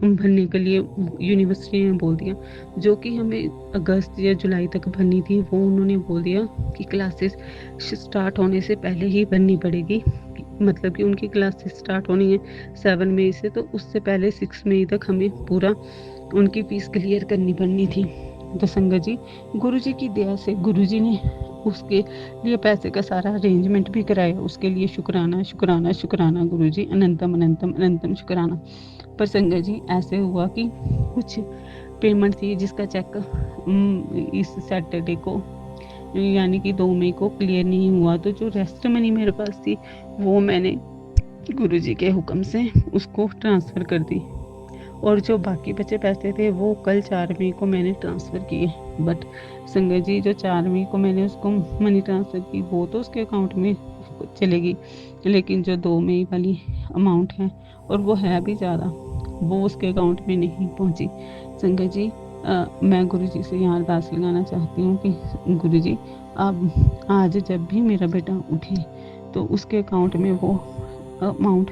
भरने के लिए यूनिवर्सिटी ने बोल दिया, जो कि हमें अगस्त या जुलाई तक भरनी थी, वो उन्होंने बोल दिया कि क्लासेस स्टार्ट होने से पहले ही भरनी पड़ेगी। मतलब कि उनकी क्लासेस स्टार्ट होनी है 7 मई से, तो उससे पहले 6 मई तक हमें पूरा उनकी फीस क्लियर करनी पड़नी थी। तो संगत जी, गुरु जी की दया से गुरु जी ने उसके लिए पैसे का सारा अरेंजमेंट भी कराया। उसके लिए शुक्राना शुक्राना शुक्राना गुरु जी, अनंतम अनंतम अनंतम शुक्राना। पर संगत जी, ऐसे हुआ कि कुछ पेमेंट थी जिसका चेक इस सैटरडे को यानी कि 2 मई को क्लियर नहीं हुआ, तो जो रेस्ट मनी मेरे पास थी वो मैंने गुरुजी के हुक्म से उसको ट्रांसफ़र कर दी, और जो बाकी बचे पैसे थे वो कल 4 मई को मैंने ट्रांसफ़र किए। बट संगत जी, जो 4 मई को मैंने उसको मनी ट्रांसफ़र की वो तो उसके अकाउंट में चलेगी, लेकिन जो 2 मई वाली अमाउंट है और वो है भी ज़्यादा, वो उसके अकाउंट में नहीं पहुंची। संगत जी, मैं गुरुजी से यहाँ अरदास लगाना चाहती हूँ कि गुरुजी आप आज जब भी मेरा बेटा उठे तो उसके अकाउंट में वो अमाउंट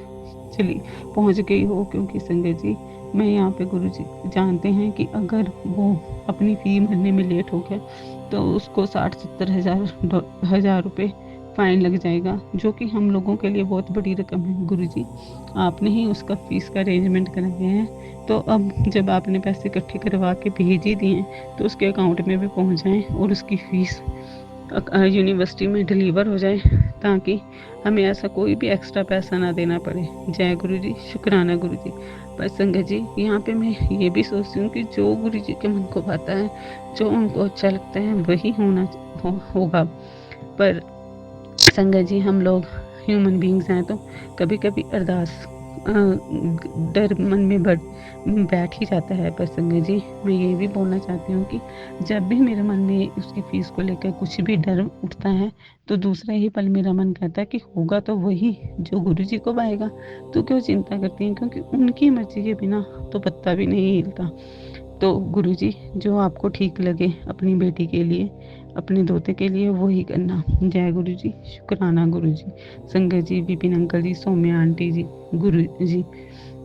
चली पहुँच गई हो, क्योंकि संगत जी मैं यहाँ पे गुरुजी जानते हैं कि अगर वो अपनी फ़ी भरने में लेट हो गया तो उसको 60-70 हज़ार रुपये फ़ाइन लग जाएगा, जो कि हम लोगों के लिए बहुत बड़ी रकम है। गुरुजी, आपने ही उसका फ़ीस का अरेंजमेंट कराया है, तो अब जब आपने पैसे इकट्ठे करवा के भेज ही दिए हैं तो उसके अकाउंट में भी पहुँच जाएँ और उसकी फ़ीस यूनिवर्सिटी में डिलीवर हो जाए, ताकि हमें ऐसा कोई भी एक्स्ट्रा पैसा ना देना पड़े। जय गुरुजी, शुक्राना गुरुजी। पर संगत जी, यहाँ पे मैं ये भी सोचती हूँ कि जो गुरुजी के मन को भाता है, जो उनको अच्छा लगता है, वही होगा। पर संगत जी, हम लोग ह्यूमन बीइंग्स हैं, तो कभी कभी अरदास डर मन में बैठ ही जाता है। पर संगत जी, मैं ये भी बोलना चाहती हूँ कि जब भी मेरे मन में उसकी फ़ीस को लेकर कुछ भी डर उठता है, तो दूसरा ही पल मेरा मन कहता है कि होगा तो वही जो गुरुजी को पाएगा, तो क्यों चिंता करती हैं, क्योंकि उनकी मर्ज़ी के बिना तो पत्ता भी नहीं हिलता। तो गुरुजी, जो आपको ठीक लगे अपनी बेटी के लिए, अपने दोते के लिए, वही करना। जय गुरुजी, शुक्राना गुरुजी। संगत जी, विपिन अंकल जी, सौम्या आंटी जी, गुरुजी,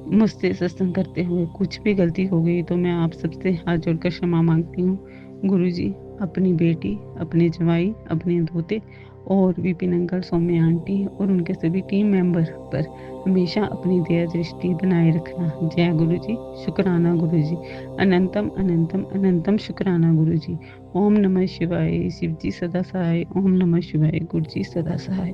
मुझसे सत्संग करते हुए कुछ भी गलती हो गई तो मैं आप सबसे हाथ जोड़कर क्षमा मांगती हूँ। गुरुजी, अपनी बेटी, अपने जवाई, अपने दोते और विपिन अंकल, सौम्या आंटी और उनके सभी टीम मेंबर पर हमेशा अपनी दया दृष्टि बनाए रखना। जय गुरुजी, शुक्राना गुरुजी। अनंतम अनंतम अनंतम शुक्राना गुरुजी। ओम नमः शिवाय। शिवजी सदा सहाय। ओम नमः शिवाय। गुरुजी सदा सहाय।